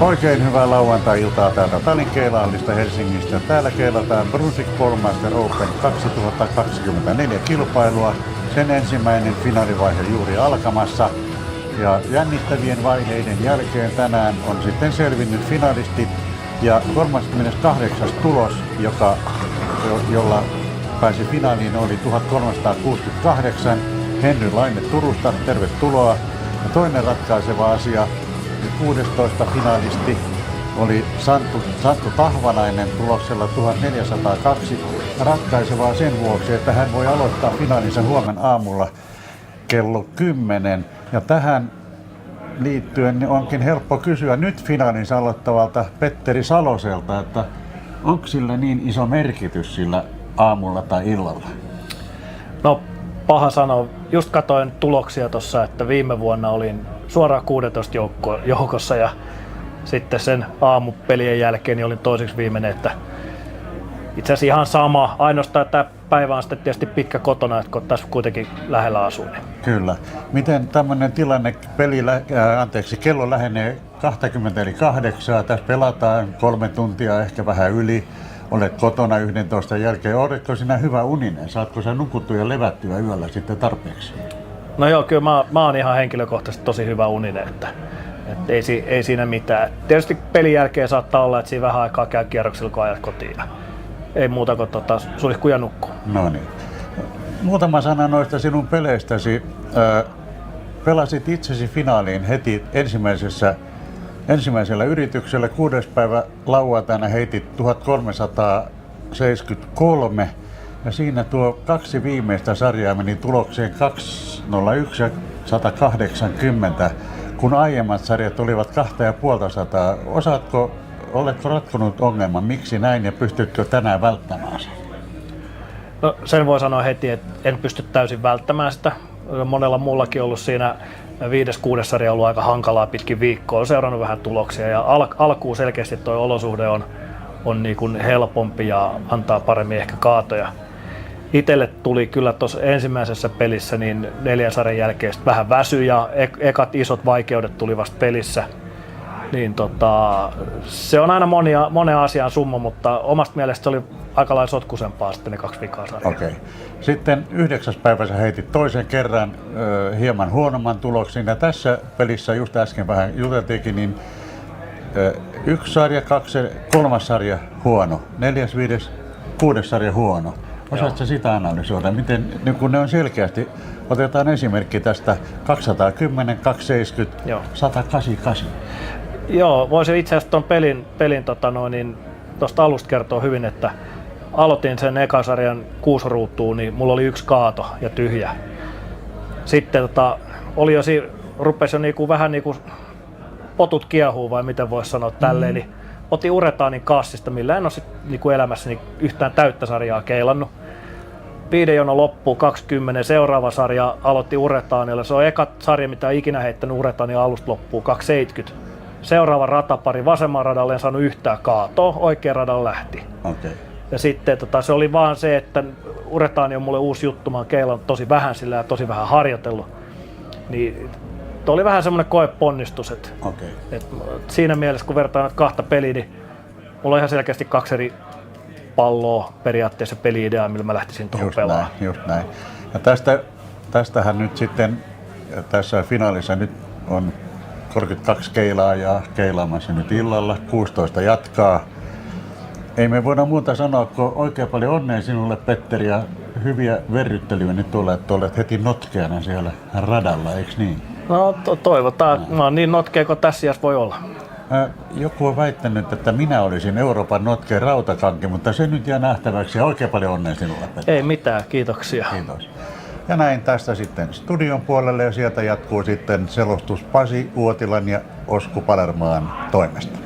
Oikein hyvää lauantai-iltaa täältä Talin keilahallista Helsingistä. Täällä keilataan Brunswick Ballmaster Open 2024 kilpailua. Sen ensimmäinen finaalivaihe juuri alkamassa. Ja jännittävien vaiheiden jälkeen tänään on sitten selvinnyt finalistit. Ja 38. tulos, jolla pääsi finaaliin, oli 1368. Henry Laine Turusta, tervetuloa. Ja toinen ratkaiseva asia, 16 finalisti oli Santtu Tahvanainen tuloksella 1402. Ratkaisevaa sen vuoksi, että hän voi aloittaa finaalinsa huomenna aamulla kello 10. Ja tähän liittyen onkin helppo kysyä nyt finaalinsa aloittavalta Petteri Saloselta, että onko sillä niin iso merkitys sillä aamulla tai illalla? No paha sanoa. Just katsoin tuloksia tuossa, että viime vuonna olin suoraan 16 joukossa ja sitten sen aamupelien jälkeen niin olin toiseksi viimeinen, että itse asiassa ihan sama. Ainoastaan, että tämä päivä on sitten tietysti pitkä kotona, että kun tässä kuitenkin lähellä asuu. Niin. Kyllä. Miten tämmöinen tilanne, kello lähenee 20 eli 8, tässä pelataan 3 tuntia, ehkä vähän yli. Olet kotona 11 jälkeen. Oletko sinä hyvä uninen? Saatko sä nukuttua ja levättyä yöllä sitten tarpeeksi? No joo, kyllä mä oon ihan henkilökohtaisesti tosi hyvä uninen, että ei siinä mitään. Tietysti pelin jälkeen saattaa olla, että siinä vähän aikaa käy kierroksilla, kun ajat kotiin. Ja ei muuta kuin suihku ja nukkuu. No niin. Muutama sana noista sinun peleistäsi. Pelasit itsesi finaaliin heti ensimmäisellä yrityksellä. 6. päivä lauantaina heitit 1373 ja siinä tuo 2 viimeistä sarjaa meni tulokseen 201 ja 180, kun aiemmat sarjat olivat 250. Oletko ratkonut ongelman, miksi näin ja pystytkö tänään välttämään sen? No, sen voi sanoa heti, että en pysty täysin välttämään sitä. Monella muullakin ollut siinä 5-6 sarja ollut aika hankalaa pitkin viikkoa. Olen seurannut vähän tuloksia ja alkuun selkeästi tuo olosuhde on niin kuin helpompi ja antaa paremmin ehkä kaatoja. Itelle tuli kyllä tuossa ensimmäisessä pelissä niin 4 sarjan jälkeen vähän väsy ja ekat isot vaikeudet tuli vasta pelissä. Niin se on aina monen asian summa, mutta omasta mielestä se oli aika lailla sotkusempaa sitten ne 2 vikaa sarjaa. Okei. Sitten 9. päivä sä heitit toisen kerran hieman huonomman tuloksin ja tässä pelissä just äsken vähän juteltiinkin, niin 1 sarja, 2, 3 sarja huono, 4., 5., 6. sarja huono. Osaatko sitä analysoida? Miten, niin kun ne on selkeästi, otetaan esimerkki tästä 210, 270, joo. 188. Joo, voisin itse asiassa tuon pelin tuosta alusta kertoa hyvin, että aloitin sen ekan sarjan 6 ruutuun, niin mulla oli 1 kaato ja tyhjä. Sitten oli jo rupesi jo vähän potut kiehuu, vai miten voisi sanoa tälleen, niin otin uretaanin kassista, millä en ole elämässäni yhtään täyttä sarjaa keilannut. 5 jono loppuu 20, seuraava sarja aloitti uretaanilla. Se on eka sarja, mitä ikinä heittänyt uretaanilla alusta loppuu 270. Seuraava ratapari, vasemman radalle en saanut yhtään kaatoa, oikean radan lähti. Okay. Ja sitten se oli vaan se, että uretaani on mulle uusi juttu, mä oon keilannut tosi vähän sillä ja tosi vähän harjoitellut. Niin oli vähän semmoinen koeponnistus, että siinä mielessä kun vertaan nyt 2 peliä, niin mulla on ihan selkeästi 2 eri palloa periaatteessa peli-ideaa, millä mä lähtisin tuohon pelaamaan. Just näin. Ja tästähän nyt sitten tässä finaalissa nyt on 32 keilaajaa keilaamassa nyt illalla, 16 jatkaa. Ei me voida muuta sanoa, kun oikein paljon onnea sinulle, Petteri, ja hyviä verryttelyjä nyt tuolla, että olet heti notkeana siellä radalla, eikö niin? No toivotaan. Mä oon niin notkea kuin tässä iässä voi olla. Joku on väittänyt, että minä olisin Euroopan notkeen rautakanki, mutta se nyt jää nähtäväksi ja oikein paljon onnea sinulle, Petteri. Ei mitään, kiitoksia. Kiitos. Ja näin tästä sitten studion puolelle ja sieltä jatkuu sitten selostus Pasi Uotilan ja Osku Palermaan toimesta.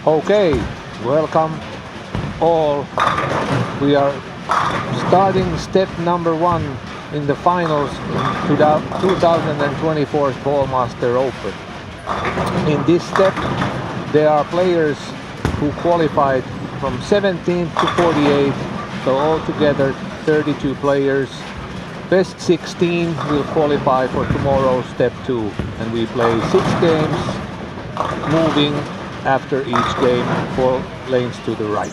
Okay, welcome all. We are starting step number 1 in the finals in 2024 Ballmaster Open. In this step, there are players who qualified from 17th to 48, so altogether 32 players. Best 16 will qualify for tomorrow's step 2, and we play 6 games, moving after each game 4 lanes to the right.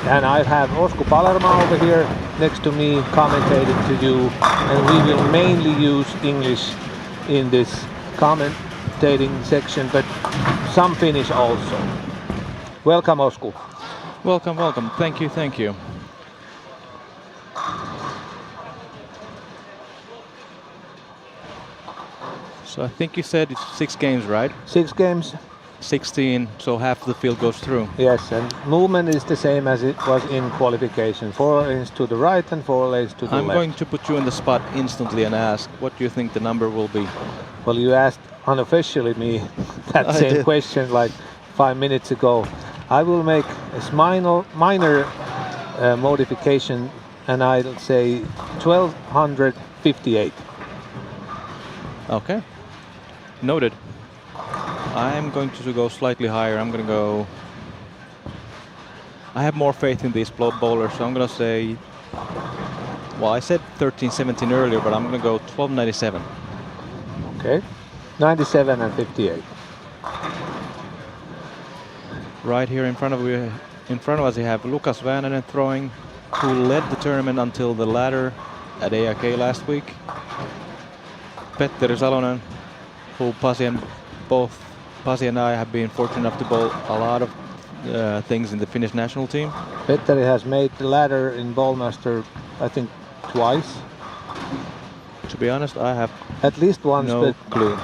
And I have Osku Palerma over here next to me commentating to you, and we will mainly use English in this commentating section, but some Finnish also. Welcome, Osku. Welcome, welcome. Thank you, thank you. So I think you said it's 6 games, right? 6 games. 16, so half the field goes through. Yes, and movement is the same as it was in qualification. 4 lanes to the right and 4 lanes to the left. I'm going to put you on the spot instantly and ask what do you think the number will be? Well, you asked unofficially me that same question like 5 minutes ago. I will make a minor modification, and I'll say 1258. Okay, noted. I'm going to go slightly higher. I'm going to go... I have more faith in these bowlers, so I'm going to say... Well, I said 1317 earlier, but I'm going to go 1297. Okay, 97 and 58. Right here in front of us, you have Lukas Väänänen throwing, who led the tournament until the ladder at AIK last week. Petteri Salonen, who Pasi and I have been fortunate enough to bowl a lot of things in the Finnish national team. Petteri has made the ladder in Ballmaster, I think, twice. To be honest, I have at least once, no but clue.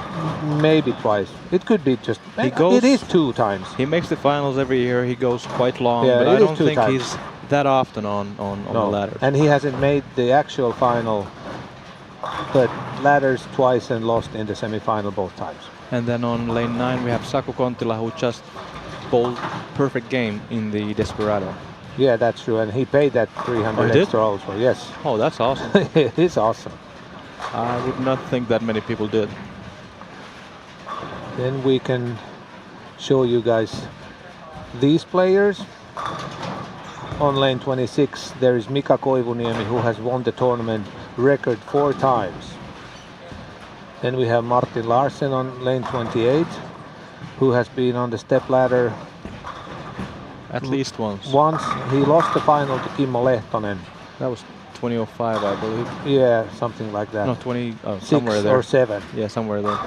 Maybe twice. It could be just. It is 2 times. He makes the finals every year. He goes quite long, Yeah, but I don't think times. he's that often on the ladder. And he hasn't made the actual final, but ladders twice and lost in the semi-final both times. And then on lane 9 we have Saku Kontila, who just bowled perfect game in the Desperado. Yeah, that's true, and he paid that 300 extra also. Yes. Oh, that's awesome. It is awesome. I would not think that many people did. Then we can show you guys these players. On lane 26 there is Mika Koivuniemi, who has won the tournament record 4 times. Then we have Martin Larsen on lane 28, who has been on the step ladder at least once. Once. He lost the final to Kimmo Lehtonen. That was 2005, I believe. Yeah, something like that. No, somewhere 6 there. or 7. Yeah, somewhere there.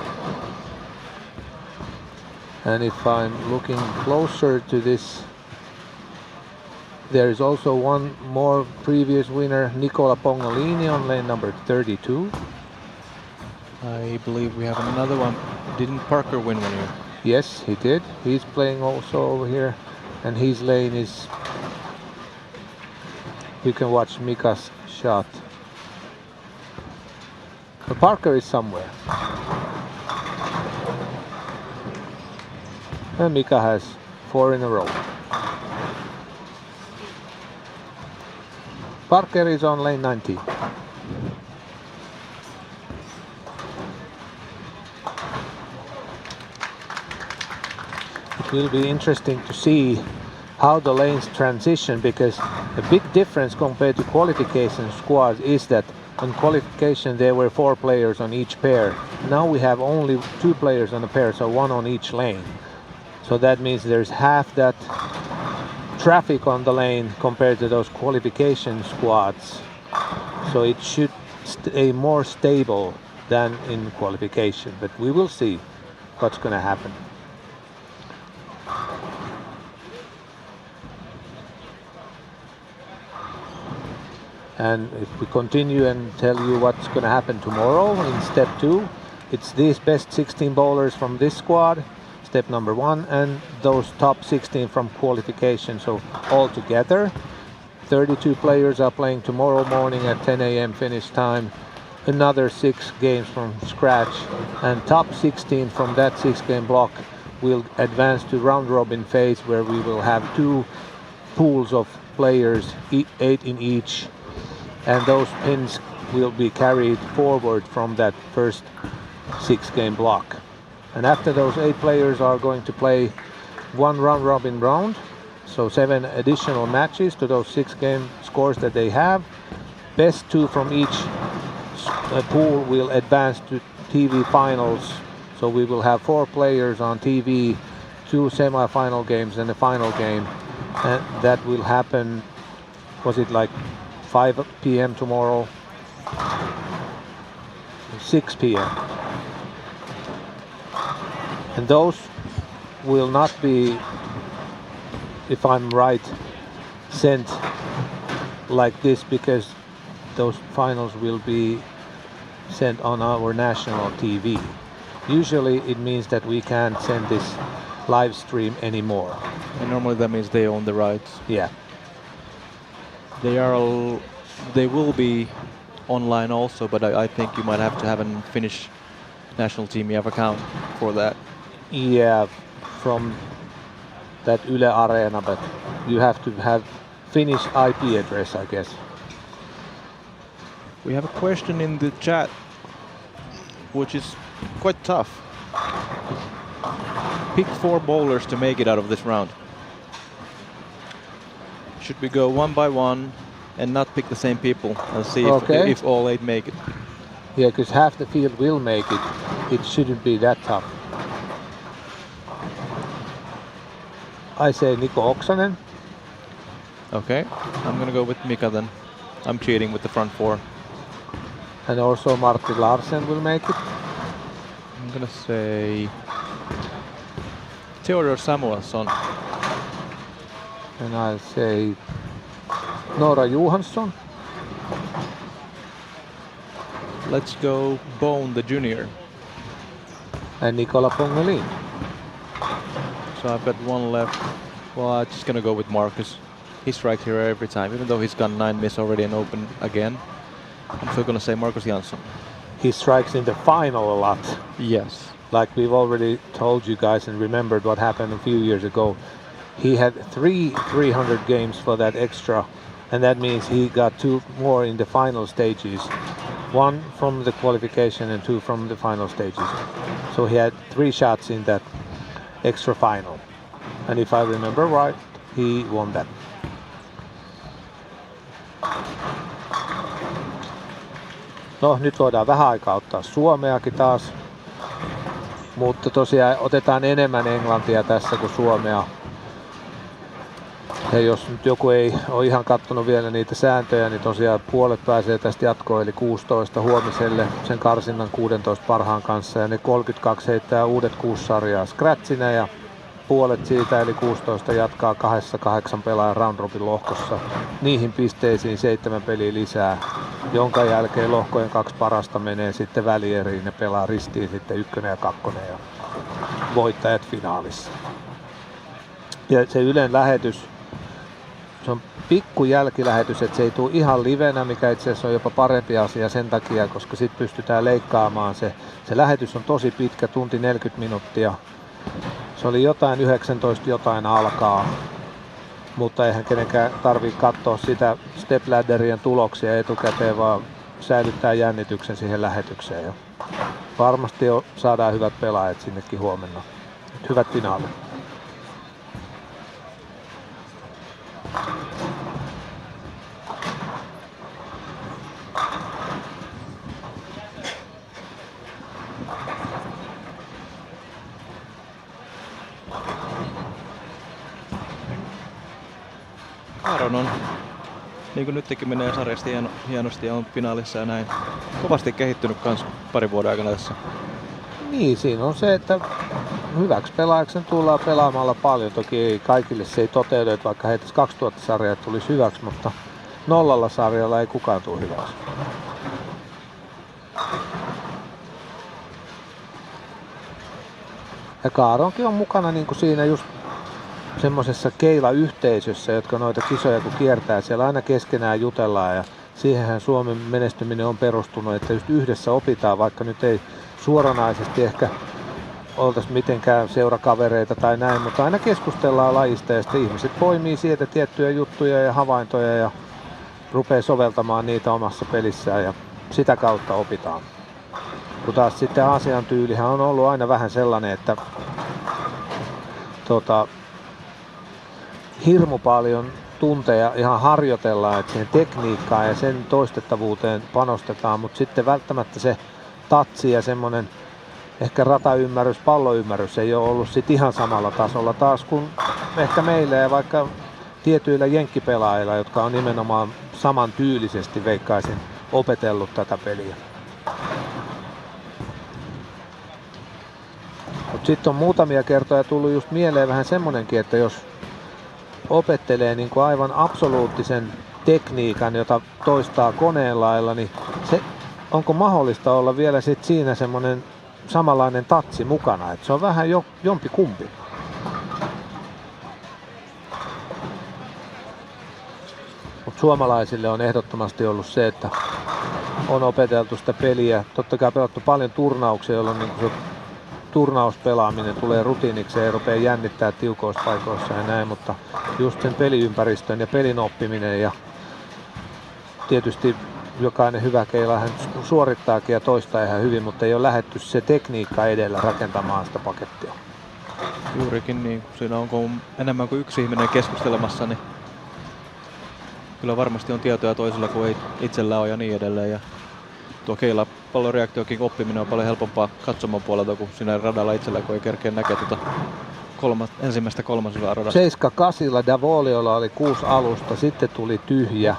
And if I'm looking closer to this, there is also one more previous winner, Nicola Pongalini on lane number 32. I believe we have another one. Didn't Parker win one year? Yes, he did. He's playing also over here, and his lane is... You can watch Mika's shot. But Parker is somewhere. And Mika has 4 in a row. Parker is on lane 19. It will be interesting to see how the lanes transition, because a big difference compared to qualification squads is that on qualification there were 4 players on each pair. Now we have only 2 players on a pair, so 1 on each lane. So that means there's half that traffic on the lane compared to those qualification squads. So it should stay more stable than in qualification, but we will see what's going to happen. And if we continue and tell you what's going to happen tomorrow in step 2, it's these best 16 bowlers from this squad, step number 1, and those top 16 from qualification. So all together, 32 players are playing tomorrow morning at 10 a.m. Finnish time. Another 6 games from scratch, and top 16 from that 6-game block will advance to round robin phase, where we will have 2 pools of players, 8 in each, and those pins will be carried forward from that first 6-game block. And after those 8 players are going to play 1 round robin round, so 7 additional matches to those 6-game scores that they have. Best 2 from each pool will advance to TV finals. So we will have 4 players on TV, 2 semi-final games and a final game. And that will happen, was it like 5 p.m. tomorrow? 6 p.m. And those will not be, if I'm right, sent like this, because those finals will be sent on our national TV. Usually it means that we can't send this live stream anymore. And normally that means they own the rights. Yeah. They will be online also, but I think you might have to have a Finnish national team account for that. Yeah, from that Yle Arena, but you have to have Finnish IP address, I guess. We have a question in the chat, which is quite tough. Pick 4 bowlers to make it out of this round. Should we go 1 by 1 and not pick the same people and see if all 8 make it? Yeah, because half the field will make it. It shouldn't be that tough. I say Niko Oksanen. Okay, I'm gonna go with Mika then. I'm cheating with the front 4. And also Martti Larsen will make it. I'm gonna say Theodor Samuelsson. And I'll say Nora Johansson. Let's go Bone the Junior. And Nicola Pongelin. So I've got 1 left. Well, I'm just gonna go with Marcus. He strikes here every time, even though he's got 9 miss already and open again. I'm still gonna say Marcus Jansson. He strikes in the final a lot. Yes. Like we've already told you guys and remembered what happened a few years ago. He had 3 300 games for that extra, and that means he got 2 more in the final stages. 1 from the qualification and 2 from the final stages. So he had 3 shots in that extra final. And if I remember right, he won that. No, nyt voidaan vähän aikaa ottaa suomeakin taas. Mutta tosiaan otetaan enemmän englantia tässä kuin suomea. Ja jos nyt joku ei ole ihan kattonut vielä niitä sääntöjä, niin tosiaan puolet pääsee tästä jatkoon, eli 16 huomiselle sen karsinnan 16 parhaan kanssa. Ja ne 32 heittää uudet 6 sarjaa scratchinä ja puolet siitä, eli 16 jatkaa 2-8 pelaajan round robin lohkossa. Niihin pisteisiin 7 peliä lisää, jonka jälkeen lohkojen 2 parasta menee sitten välieriin. Ne pelaa ristiin sitten 1 ja 2 ja voittajat finaalissa. Ja se Ylen lähetys, se on pikku jälkilähetys, että se ei tule ihan livenä, mikä itse asiassa on jopa parempi asia sen takia, koska sitten pystytään leikkaamaan se. Se lähetys on tosi pitkä, tunti 40 minuuttia. Se oli jotain 19 jotain alkaa, mutta eihän kenenkään tarvitse katsoa sitä stepladderien tuloksia etukäteen, vaan säilyttää jännityksen siihen lähetykseen. Ja varmasti saadaan hyvät pelaajat sinnekin huomenna. Hyvät finaalit. Aaron on, niin kuin nytkin menee sarjasta hienosti ja on finaalissa ja näin, kovasti kehittynyt kans parin vuoden aikana tässä. Niin, siinä on se, että hyväksi pelaajaksi tullaan pelaamalla paljon. Toki ei kaikille se ei toteudu, että vaikka heitäisi 2000 sarjaa tulisi hyväksi, mutta 0 sarjalla ei kukaan tule hyväksi. Ja Kaaronkin on mukana niin kuin siinä just semmoisessa keilayhteisössä, jotka noita kisoja kun kiertää, siellä aina keskenään jutellaan ja siihenhän Suomen menestyminen on perustunut, että just yhdessä opitaan, vaikka nyt ei suoranaisesti ehkä oltaisiin mitenkään seurakavereita tai näin, mutta aina keskustellaan lajista ja sitten ihmiset poimii sieltä tiettyjä juttuja ja havaintoja ja rupeaa soveltamaan niitä omassa pelissään ja sitä kautta opitaan. Kun taas sitten Aasian tyylihän on ollut aina vähän sellainen, että hirmu paljon tunteja ihan harjoitellaan, että siihen tekniikkaan ja sen toistettavuuteen panostetaan, mutta sitten välttämättä se tatsi ja semmoinen ehkä rataymmärrys, palloymmärrys ei ole ollut sit ihan samalla tasolla taas kuin ehkä meillä ja vaikka tietyillä jenkkipelaajilla, jotka on nimenomaan samantyylisesti veikkaisin opetellut tätä peliä. Mutta sitten on muutamia kertoja tullut just mieleen vähän semmonenkin, että jos opettelee niin kuin aivan absoluuttisen tekniikan, jota toistaa koneen lailla, niin se, onko mahdollista olla vielä sit siinä semmoinen samanlainen tatsi mukana, että se on vähän jompi kumpi. Mutta suomalaisille on ehdottomasti ollut se, että on opeteltu sitä peliä, totta kai pelattu paljon turnauksia, jolloin niin se turnauspelaaminen tulee rutiiniksi ja rupeaa jännittää tiukoissa paikoissa ja näin, mutta just sen peliympäristön ja pelin oppiminen ja tietysti jokainen hyvä keilahan suorittaakin ja toistaa ihan hyvin, mutta ei ole lähdetty se tekniikka edellä rakentamaan sitä pakettia. Juurikin niin, kun siinä on enemmän kuin yksi ihminen keskustelemassa, niin kyllä varmasti on tietoja toisella kuin ei itsellä ole ja niin edelleen. Ja tuo keilapalloreaktiokin oppiminen on paljon helpompaa katsoman puolelta kuin siinä radalla itsellä, kun ei kerkeä näkee ensimmäistä kolmasosaa radasta. 7-8 Davoliolla oli 6 alusta, sitten tuli tyhjä.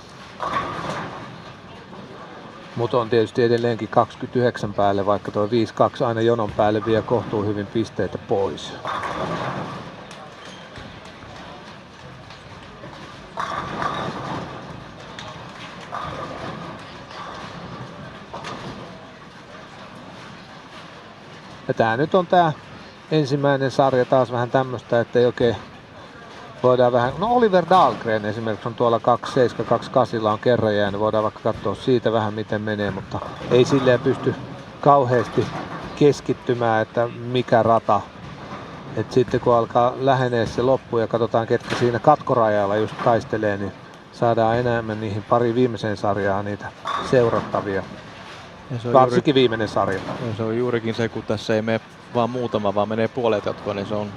Mutta on tietysti edelleenkin 29 päälle, vaikka tuo 5-2 aina jonon päälle vie kohtuu hyvin pisteitä pois. Ja tää nyt on tää ensimmäinen sarja taas vähän tämmöstä, että ei oikein voidaan vähän, no Oliver Dahlgren esimerkiksi on tuolla 27-28 on kerran jäänyt, voidaan vaikka katsoa siitä vähän miten menee, mutta ei silleen pysty kauheasti keskittymään, että mikä rata. Et sitten kun alkaa lähenee se loppu ja katsotaan ketkä siinä katkorajalla just taistelee, niin saadaan enemmän niihin pari viimeiseen sarjaan niitä seurattavia. Varsinkin viimeinen sarja. Ja se on juurikin se, kun tässä ei mene vaan muutama, vaan menee puolet jatkoon, niin se on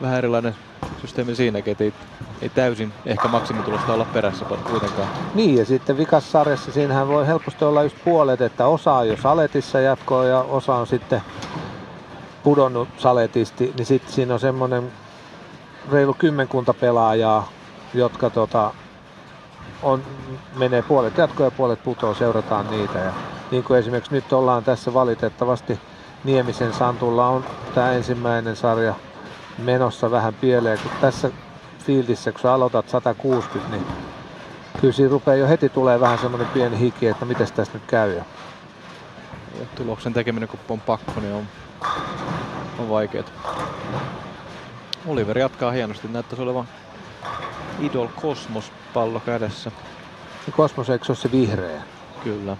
vähän erilainen systeemi siinäkin, että ei täysin ehkä maksimitulosta olla perässä kuitenkaan. Niin, ja sitten vikassarjassa siinähän voi helposti olla just puolet, että osa on jo saletissa jatkoa ja osa on sitten pudonnut saletisti, niin sitten siinä on semmoinen reilu 10 pelaajaa, jotka menee puolet jatkoa ja puolet putoo, seurataan niitä. Ja niin kuin esimerkiksi nyt ollaan tässä valitettavasti Niemisen Santulla on tämä ensimmäinen sarja menossa vähän pieleen, kun tässä fieldissä, kun sä aloitat 160, niin kyllä siinä rupeaa jo heti tulee vähän semmoinen pieni hiki, että miten tästä nyt käy. Ja tuloksen tekeminen, kun on pakko, niin on vaikeet. Oliver jatkaa hienosti, näyttäisi olevan Idol Cosmos pallo kädessä. Cosmos, eikö se ole se vihreä? Kyllä.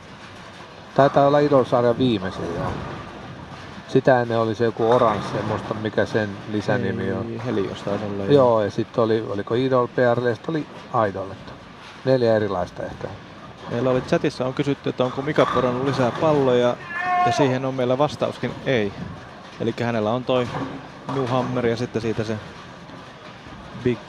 Taitaa olla Idol-sarjan viimeisin, joo. Sitä ennen oli se joku oranssi, en muista mikä sen lisänimi on. Helios taisi olla. Joo, ja sitten oliko Idol, PRL, sitten oli Idol. 4 erilaista ehkä. Meillä oli chatissa on kysytty, että onko Mika porannut lisää palloja, ja siihen on meillä vastauskin ei. Eli hänellä on toi New Hammer ja sitten siitä se Big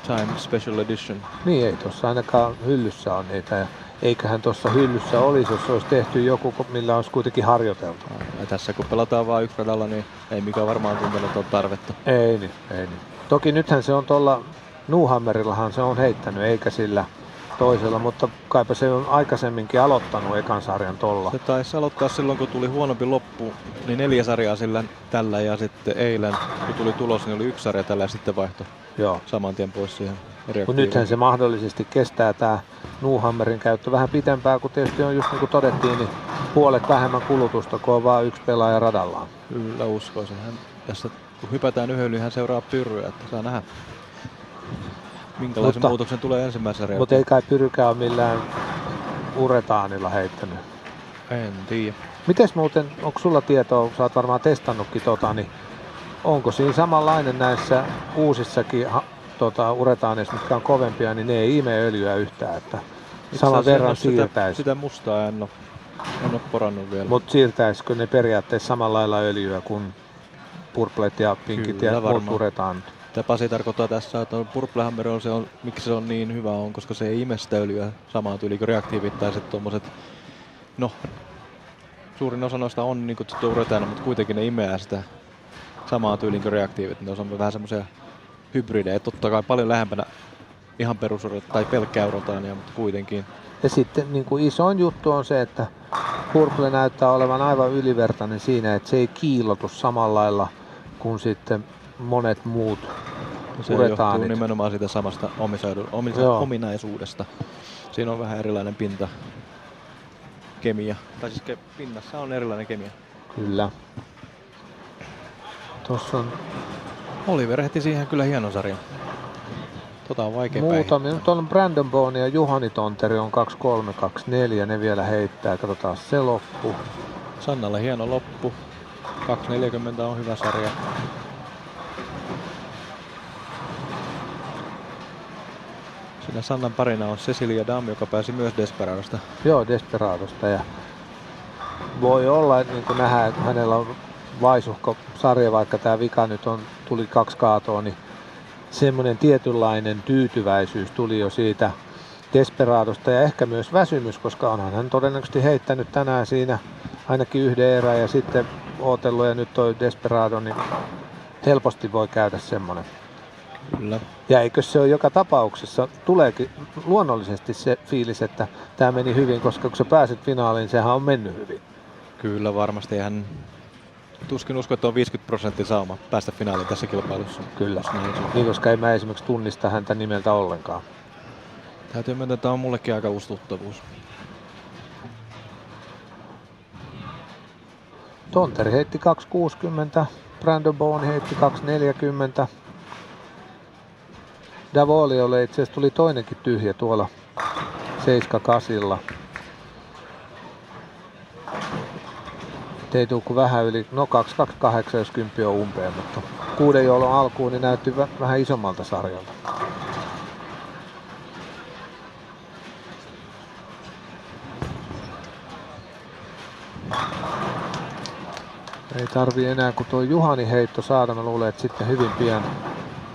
Time Special Edition. Niin, ei tuossa ainakaan hyllyssä on niitä. Ja eiköhän tuossa hyllyssä olisi, jos olisi tehty joku, millä olisi kuitenkin harjoiteltu. Ja tässä kun pelataan vain yksi radalla, niin ei Mika varmaan tuntenut tuon tarvetta. Ei niin. Toki nythän se on tuolla Newhammerillahan se on heittänyt, eikä sillä toisella, mutta kaipa se on aikaisemminkin aloittanut ekan sarjan tolla. Se taisi aloittaa silloin, kun tuli huonompi loppu, niin 4 sarjaa sillä tällä ja sitten eilen, kun tuli tulos, niin oli 1 sarja tällä ja sitten vaihto saman tien pois siihen. Mutta nythän se mahdollisesti kestää tämä Newhammerin käyttö vähän pitempään, kun tietysti on just niin kuin todettiin, niin puolet vähemmän kulutusta, kun on vaan 1 pelaaja radallaan. Kyllä uskoisin. Tässä kun hypätään yhden, niin hän seuraa Pyrryä, että saa nähdä minkälaisen muutoksen tulee ensimmäisessä sarjassa. Mutta ei kai Pyrykään ole millään uretaanilla heittänyt. En tiedä. Mites muuten, onko sulla tietoa, sä oot varmaan testannutkin niin onko siinä samanlainen näissä uusissakin uretaaneissa, mitkä on kovempia, niin ne ei ime öljyä yhtään, että saman verran siirtäisi. Sitä mustaa en ole porannut vielä. Mutta siirtäisikö ne periaatteessa samalla lailla öljyä kuin purplet ja pinkit ja muut uretaanit? Tämä Pasi tarkoittaa tässä, että purplehammer on miksi se on niin hyvä on, koska se ei ime sitä öljyä samaan tyyliin kuin reaktiivittaiset tommoset. No, suurin osa noista on niin kutsuttu uretaana, mutta kuitenkin ne imeää sitä samaa tyyliin kuin reaktiivit. Ne on vähän semmoisia hybridejä, totta kai paljon lähempänä ihan perusuretaania tai pelkkää uretaania, mutta kuitenkin. Ja sitten niin kuin isoin juttu on se, että purple näyttää olevan aivan ylivertainen siinä, että se ei kiillotu samalla lailla kuin sitten monet muut se uretaanit. Johtuu nimenomaan siitä samasta ominaisuudesta. Siinä on vähän erilainen pinta. Kemia. Tai siis pinnassa on erilainen kemia. Kyllä. Tuossa on Oliver heti siihen kyllä hienon sarjan. On vaikea muutamia. Nyt on Brandon Bone ja Juhani Tonteri on 2-3-2-4. Ne vielä heittää. Katsotaan se loppu. Sannalle hieno loppu. 2.40 on hyvä sarja. Siinä Sannan parina on Cecilia Dam, joka pääsi myös Desperadosta. Joo, Desperadosta. Ja voi olla, että niin kuin nähdään, että hänellä on vaisuhko sarja, vaikka tämä vika nyt tuli 2 kaatoa, niin semmoinen tietynlainen tyytyväisyys tuli jo siitä Desperadosta ja ehkä myös väsymys, koska onhan hän todennäköisesti heittänyt tänään siinä ainakin yhden erän ja sitten ootellut ja nyt toi Desperado, niin helposti voi käydä semmoinen. Kyllä. Ja eikö se ole joka tapauksessa, tuleekin luonnollisesti se fiilis, että tämä meni hyvin, koska kun sä pääset finaaliin, sehän on mennyt hyvin. Kyllä varmasti, hän tuskin usko, että on 50% sauma päästä finaaliin tässä kilpailussa. Kyllä, niin koska en mä esimerkiksi tunnista häntä nimeltä ollenkaan. Täytyy myöntää, että tämä on mullekin aika uusi tuttavuus. Tonteri heitti 2.60, Brandon Bone heitti 2.40. Davoliolle itse asiassa tuli toinenkin tyhjä tuolla 7-8. Ei tuu kuin vähän yli, no 2.28 jos 10 on umpeen, mutta 6 joulun alkuun niin näytti vähän isommalta sarjalta. Ei tarvii enää kun tuo Juhani heitto saada, mä luulen, että sitten hyvin pian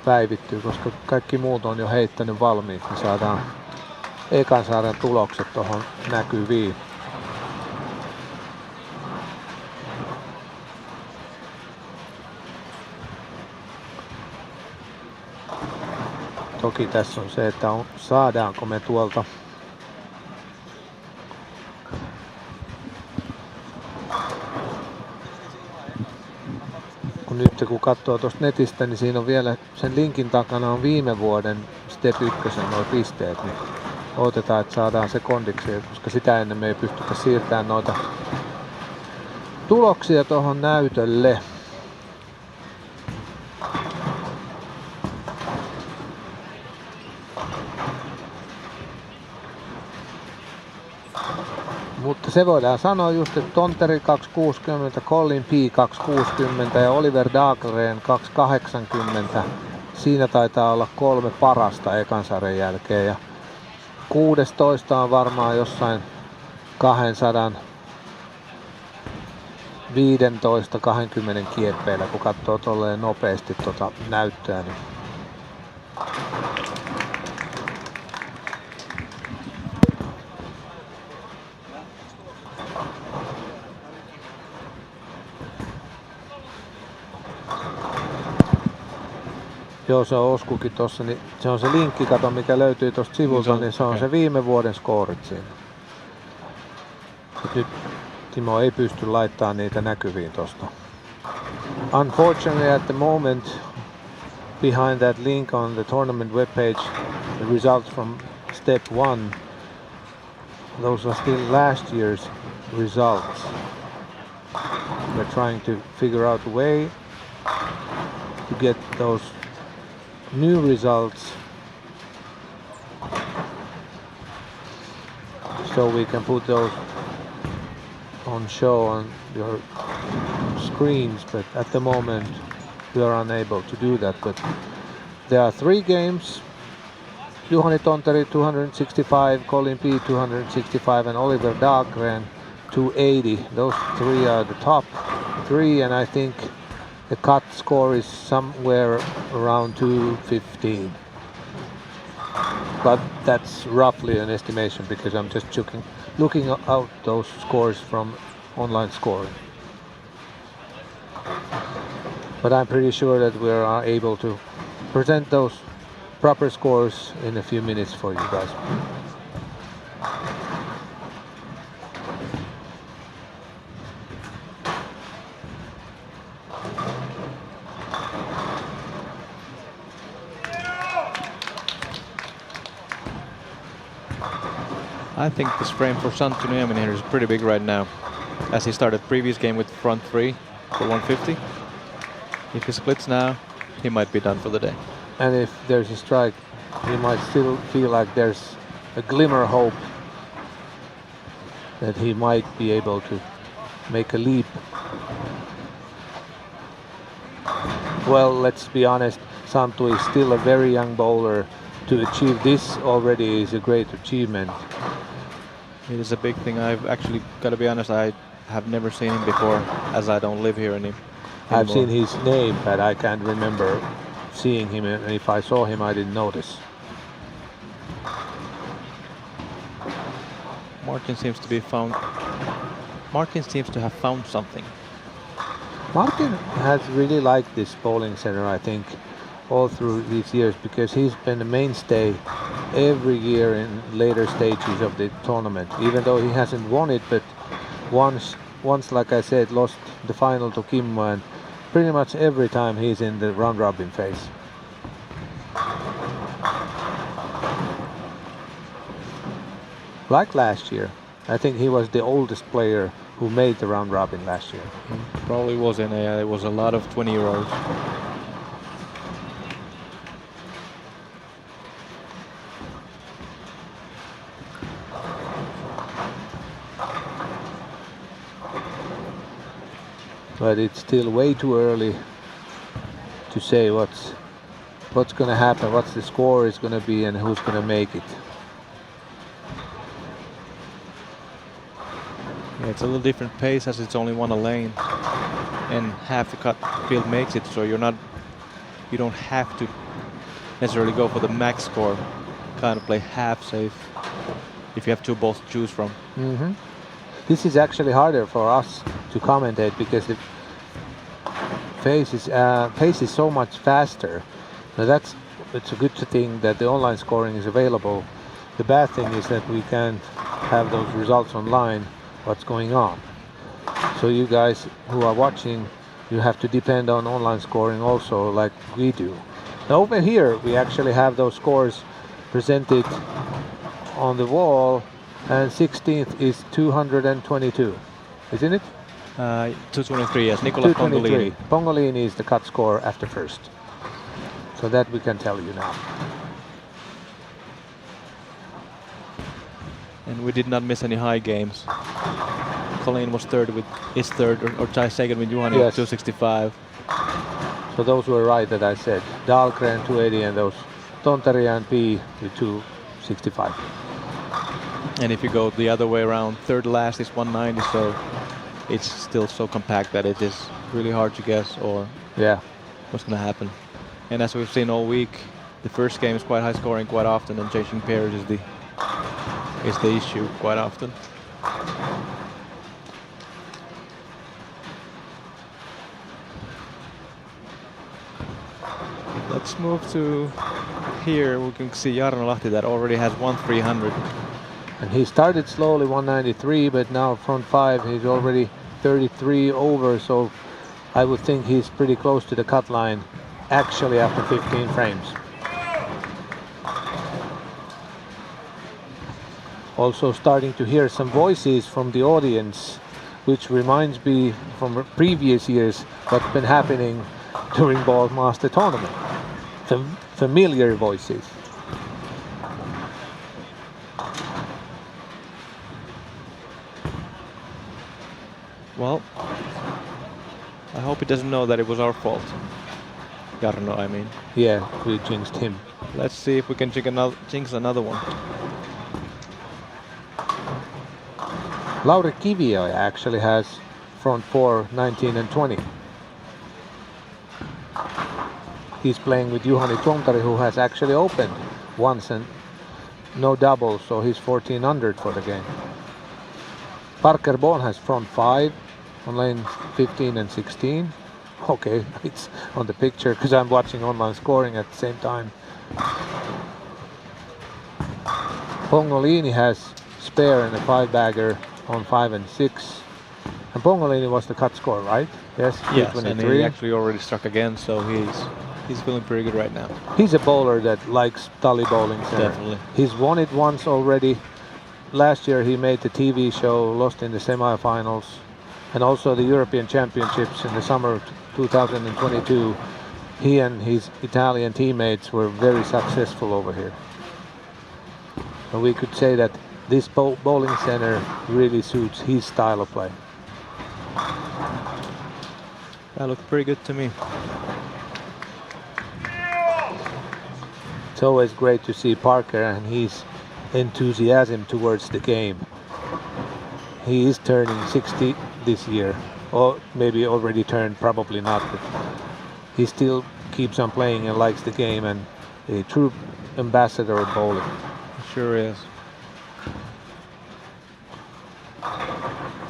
päivittyy, koska kaikki muut on jo heittänyt valmiiksi, niin saadaan ekan sarjan tulokset tuohon näkyviin. Toki tässä on se, että saadaanko me tuolta kun katsoo tuosta netistä, niin siinä on vielä sen linkin takana on viime vuoden Step 1 nuo pisteet, niin odotetaan, että saadaan se kondiksi, koska sitä ennen me ei pystytä siirtämään noita tuloksia tuohon näytölle. Mutta se voidaan sanoa just, että Tonteri 2.60, Colin P 2.60 ja Oliver Dahlgren 2.80. Siinä taitaa olla 3 parasta ekan sarjan jälkeen. Ja 16 on varmaan jossain 215-20 kieppeillä, kun katsoo tolleen nopeasti tota näyttöä. Niin joo, se on Oskukin tossa, niin se on se linkki, kato mikä löytyy tosta sivulta, niin se on se viime vuoden skoorit siinä. Nyt Timo ei pysty laittamaan niitä näkyviin tosta. Unfortunately at the moment, behind that link on the tournament webpage, the results from step 1, those are still last year's results. We're trying to figure out a way to get those new results so we can put those on show on your screens, but at the moment we are unable to do that. But there are 3 games: Juhani Tonteri 265, Colin P 265, and Oliver Dahlgren 280. Those 3 are the top 3, and I think the cut score is somewhere around 215. But that's roughly an estimation because I'm just looking out those scores from online scoring. But I'm pretty sure that we are able to present those proper scores in a few minutes for you guys. I think this frame for Santtu Nieminen here is pretty big right now, as he started previous game with front 3 for 150. If he splits now, he might be done for the day. And if there's a strike, he might still feel like there's a glimmer of hope that he might be able to make a leap. Well, let's be honest, Santtu is still a very young bowler. To achieve this already is a great achievement. It is a big thing. I've actually, got to be honest, I have never seen him before, as I don't live here anymore. I've seen his name, but I can't remember seeing him, and if I saw him, I didn't notice. Martin seems to have found something. Martin has really liked this bowling center, I think, all through these years, because he's been a mainstay every year in later stages of the tournament, even though he hasn't won it, but once, like I said, lost the final to Kimmo, and pretty much every time he's in the round robin phase. Like last year, I think he was the oldest player who made the round robin last year. Probably was in a, it was a lot of 20-year-olds. But it's still way too early to say what's going to happen, what the score is going to be, and who's going to make it. Yeah, it's a little different pace, as it's only one a lane, and half the cut field makes it, so you don't have to necessarily go for the max score. Kind of play half safe if you have 2 balls to choose from. Mm-hmm. This is actually harder for us to commentate because the pace is so much faster. Now it's a good thing that the online scoring is available. The bad thing is that we can't have those results online, what's going on. So you guys who are watching, you have to depend on online scoring also, like we do. Now over here we actually have those scores presented on the wall, and 16th is 222, isn't it? 223, yes. Nicola 223. Pongolini. Pongolini is the cut score after first. So that we can tell you now. And we did not miss any high games. Colleen was third or tied second with Juhani, Yes. 265. So those were right that I said. Dahlgren 280 and those Tonteri and P with 265. And if you go the other way around, third last is 190, so it's still so compact that it is really hard to guess or what's going to happen. And as we've seen all week, the first game is quite high scoring quite often, and changing pairs is the issue quite often. Let's move to here. We can see Jarno Lahti that already has 1,300. And he started slowly 193, but now front 5 he's already 33 over, so I would think he's pretty close to the cut line actually after 15 frames. Also starting to hear some voices from the audience, which reminds me from previous years what's been happening during Ballmaster tournament. Familiar voices. Well, I hope he doesn't know that it was our fault. Jarno, I mean. Yeah, we jinxed him. Let's see if we can jinx another one. Lauri Kivio actually has front 4, 19 and 20. He's playing with Juhani Tontari, who has actually opened once and no doubles, so he's 14 under for the game. Parker Bohn has front 5 on lane 15 and 16. Okay, it's on the picture because I'm watching online scoring at the same time. Pongolini has spare and a 5-bagger on 5 and 6. And Pongolini was the cut score, right? Yes, yes, and 23. he actually already struck again, so he's feeling pretty good right now. He's a bowler that likes Tally Bowling Center. Definitely. He's won it once already. Last year he made the TV show, lost in the semifinals, and also the European Championships in the summer of 2022. He and his Italian teammates were very successful over here. So we could say that this bowling center really suits his style of play. That looked pretty good to me. It's always great to see Parker and his enthusiasm towards the game. He is turning 60 this year, or maybe already turned, probably not, but he still keeps on playing and likes the game, and a true ambassador of bowling. Sure is.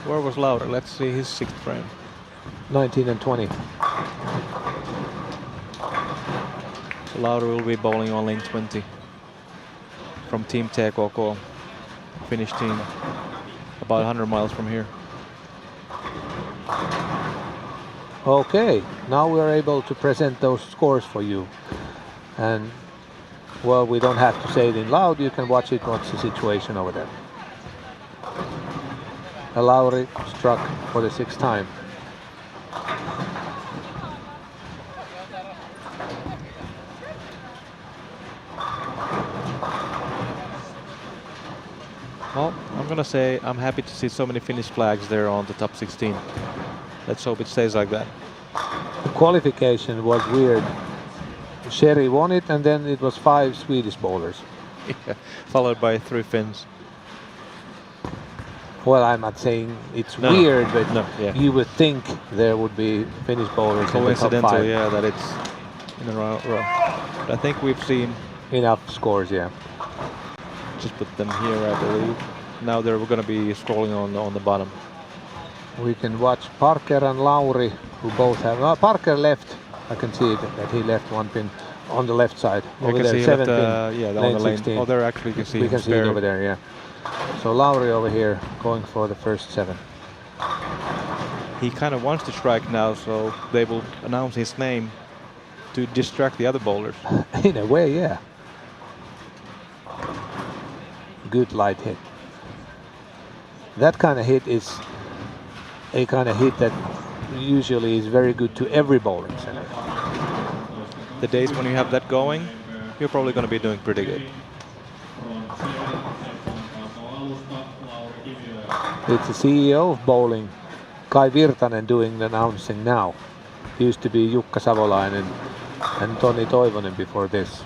Where was Lauri? Let's see his 6th frame. 19 and 20. So Lauri will be bowling on lane 20 from Team TKK, Finnish team, about 100 miles from here. Okay, now we're able to present those scores for you. And well, we don't have to say it in loud, you can watch it, what's the situation over there. Lauri struck for the 6th time. Well, I'm gonna say I'm happy to see so many Finnish flags there on the top 16. Let's hope it stays like that. The qualification was weird. Sherry won it, and then it was 5 Swedish bowlers. Yeah, followed by 3 Finns. Well, I'm not saying it's No. weird, but No, yeah. you would think there would be Finnish bowlers in the top 5. Coincidental, yeah, that it's in a row. But I think we've seen. Enough scores, yeah. Just put them here, I believe. Now they're going to be scrolling on the bottom. We can watch Parker and Lauri, who both have... Parker left. I can see that he left 1 pin on the left side. You Over can there, see 7 left, pin. yeah, lane on the lane. 16. Oh, there actually you can see We him can see it spare. over there, yeah. So Lauri over here going for the first 7. He kind of wants to strike now, so they will announce his name to distract the other bowlers. In a way, yeah. Good light hit. That kind of hit is a kind of hit that usually is very good to every bowling center. The days when you have that going, you're probably going to be doing pretty good. It's the CEO of bowling, Kai Virtanen, doing the announcing now. He used to be Jukka Savolainen and Toni Toivonen before this.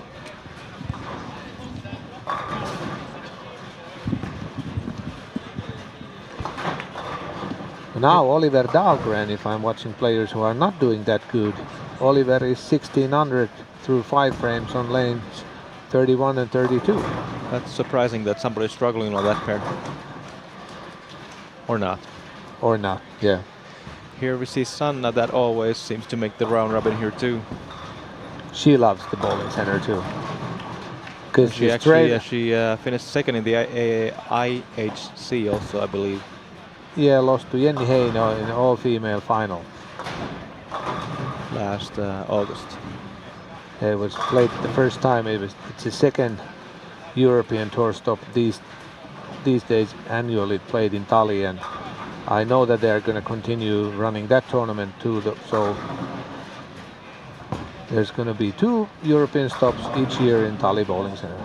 Now Oliver Dahlgren, if I'm watching players who are not doing that good. Oliver is 1600 through 5 frames on lanes 31 and 32. That's surprising that somebody's struggling on that pair. Or not. Or not, yeah. Here we see Sanna, that always seems to make the round robin here too. She loves the bowling center too. Because She actually finished 2nd in the IHC also, I believe. Yeah, lost to Jenny Heino in an all-female final. Last August. It was played the first time. It's the 2nd European Tour stop these days, annually played in Tali, and I know that they're going to continue running that tournament too. So there's going to be 2 European stops each year in Tali Bowling Center.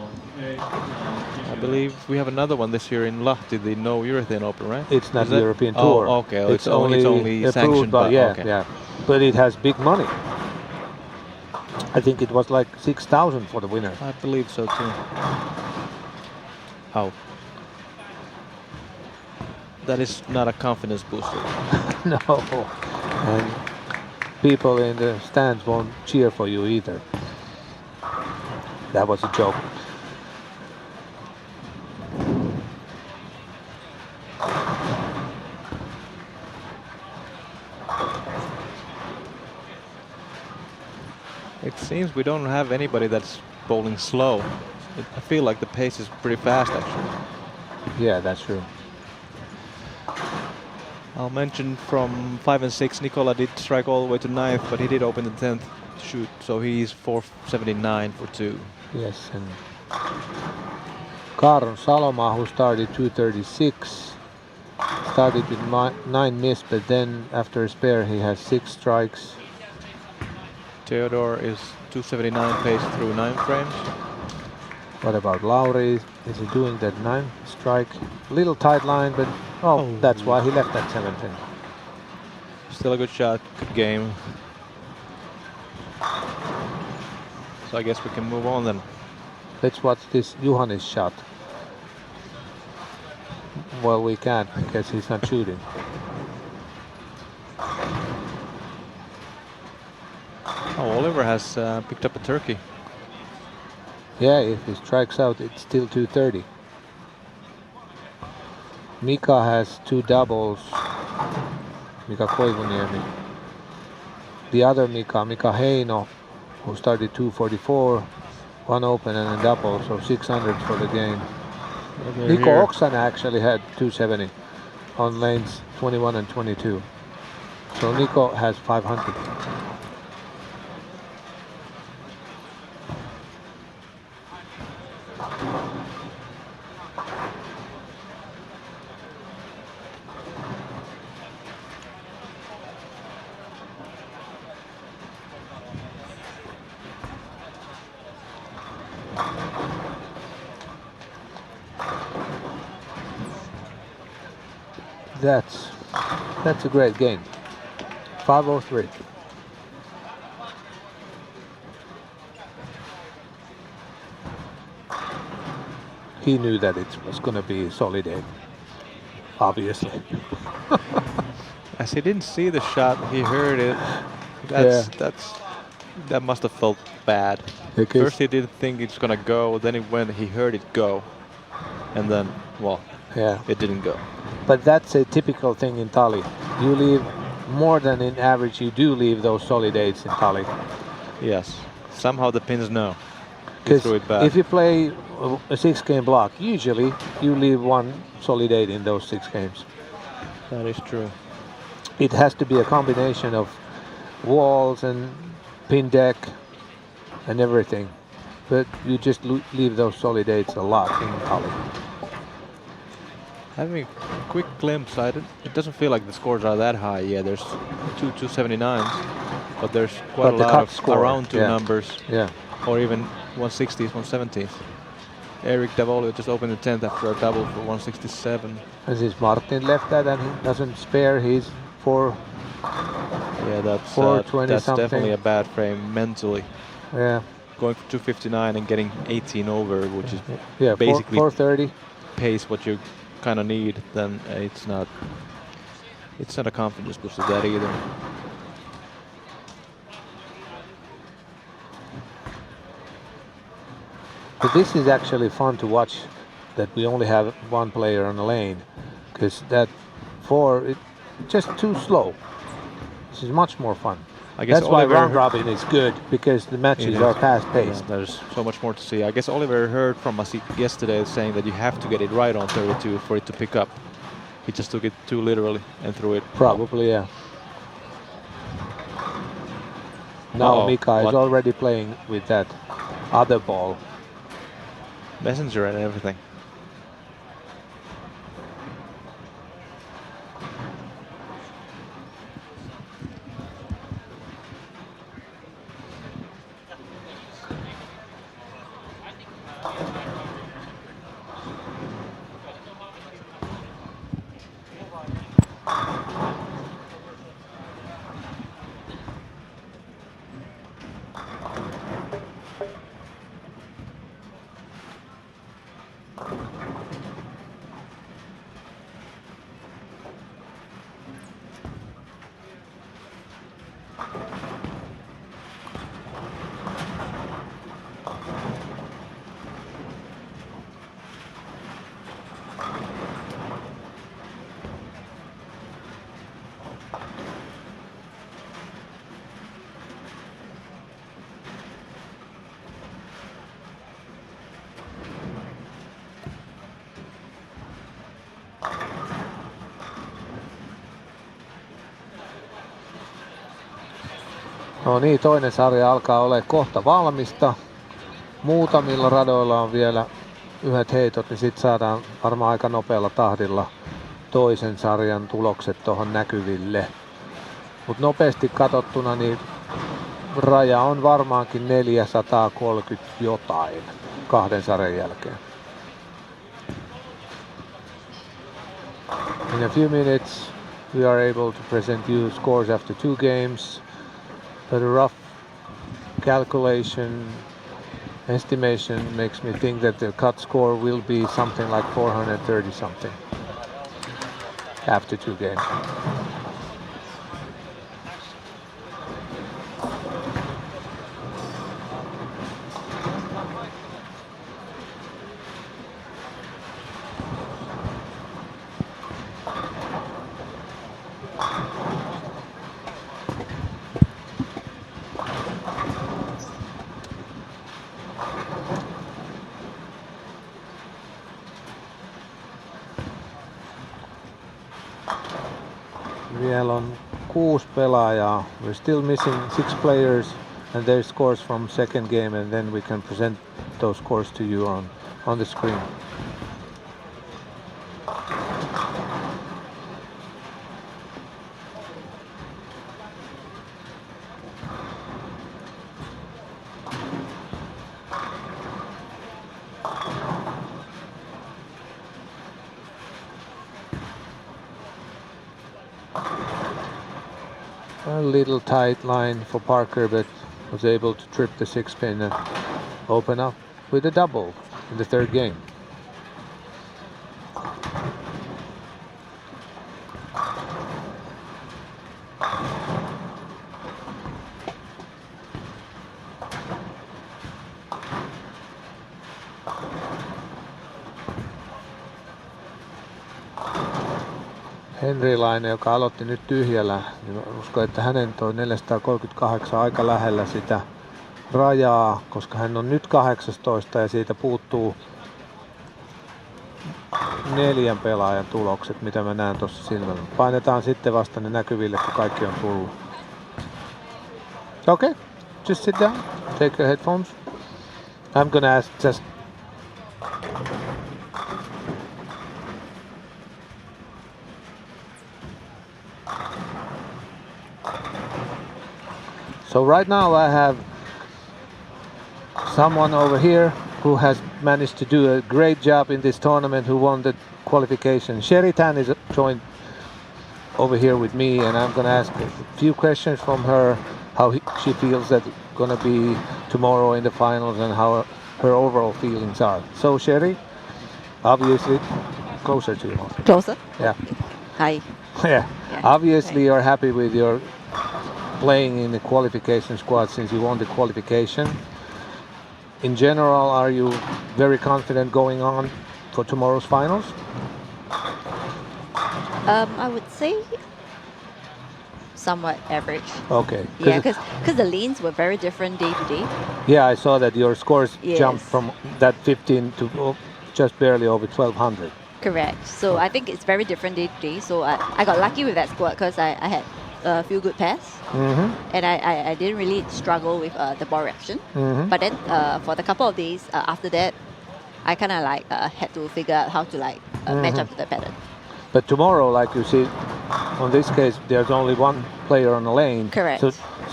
I believe we have another one this year in Liity, the No Urethane Open, right? It's not Is the that- European oh, Tour. okay. Oh, It's only sanctioned approved by, yeah, okay. yeah. But it has big money. I think it was like 6,000 for the winner. I believe so too. Oh. That is not a confidence booster. No. And people in the stands won't cheer for you either. That was a joke. It seems we don't have anybody that's bowling slow. I feel like the pace is pretty fast actually. Yeah, that's true. I'll mention from 5 and 6, Nikola did strike all the way to 9th, but he did open the 10th shoot, so he's 479 for 2. Yes, and Karon Saloma, who started 236, started with 9 missed, but then after a spare he has 6 strikes. Theodore is 279 pace through 9 frames. What about Lauri? Is he doing that 9 strike? Little tight line, but that's why he left at 17. Still a good shot, good game. So I guess we can move on then. Let's watch this Juhanis shot. Well, we can't because he's not shooting. Oh, Oliver has picked up a turkey. Yeah, if he strikes out, it's still 230. Mika has 2 doubles. Mika Koivuniemi. The other Mika Heino, who started 244, 1 open and a double, so 600 for the game. Niko Oksana actually had 270 on lanes 21 and 22. So Niko has 500. That's a great game. 503. He knew that it was going to be a solid game, obviously. As he didn't see the shot, he heard it. That must have felt bad. Because First he didn't think it's gonna go, then he heard it go, and then, well, yeah, it didn't go. but that's a typical thing in Tali. You leave more than in average. You do leave those solid 8s in Tali. Yes. Somehow the pins know. You Because threw it back. if you play a 6-game block, usually you leave 1 solid 8 in those 6 games. That is true. It has to be a combination of walls and pin deck and everything. But you just leave those solid 8s a lot in Tali. Having a quick glimpse, it doesn't feel like the scores are that high. Yeah, there's 2 279s, but there's quite a lot of around 2 numbers. Yeah. Or even 160s, 170s. Eric Davolio just opened the 10th after a double for 167. And since Martin left that and he doesn't spare, he's 4. Yeah, that's 420 that's something. definitely a bad frame mentally. Yeah. Going for 259 and getting 18 over, which is Yeah, basically 430. pace what you kind of need, then it's not a confidence booster that either. But this is actually fun to watch, that we only have 1 player on the lane, because that 4 it's just too slow. This is much more fun. I guess that's why Oliver round robin is good, because the matches are fast paced. Yeah, there's so much more to see. I guess Oliver heard from us yesterday saying that you have to get it right on 32 for it to pick up. He just took it too literally and threw it. Probably, yeah. Now Mika is already playing with that other ball. Messenger and everything. No niin, toinen sarja alkaa olla kohta valmista. Muutamilla radoilla on vielä yhdet heitot, niin sitten saadaan varmaan aika nopealla tahdilla toisen sarjan tulokset tuohon näkyville. Mutta nopeasti katsottuna niin raja on varmaankin 430 jotain kahden sarjan jälkeen. In a few minutes we are able to present you scores after 2 games, but a rough calculation estimation makes me think that the cut score will be something like 430 something after 2 games. Vielä on 6 pelaajaa. We're still missing 6 players and their scores from second game, and then we can present those scores to you on the screen. A little tight line for Parker, but was able to trip the 6-pin and open up with a double in the third game. Henrilainen, joka aloitti nyt tyhjällä, niin uskon, että hänen toi 438 aika lähellä sitä rajaa, koska hän on nyt 18 ja siitä puuttuu 4 pelaajan tulokset, mitä mä näen tuossa silmällä. Painetaan sitten vasta ne näkyville, kun kaikki on tullut. Okay, just sit down, take your headphones. I'm gonna ask just so right now I have someone over here who has managed to do a great job in this tournament, who won the qualification. Sheritan is joined over here with me, and I'm going to ask a few questions from her, how she feels that going to be tomorrow in the finals and how her overall feelings are. So Sherry, obviously, closer to you. Closer? Yeah. Hi. Yeah. Yeah. Obviously you're happy with your playing in the qualification squad since you won the qualification. In general, are you very confident going on for tomorrow's finals? I would say somewhat average. Okay. Yeah, because the lanes were very different day to day. Yeah, I saw that your scores Yes. jumped from that 15 to just barely over 1200. Correct. So I think it's very different day to day. So I got lucky with that squad because I had a few good pairs. Mm-hmm. And I didn't really struggle with the ball reaction. Mm-hmm. But then for the couple of days after that, I kind of like had to figure out how to like match up to the pattern. But tomorrow, like you see, on this case, there's only one player on the lane. Correct.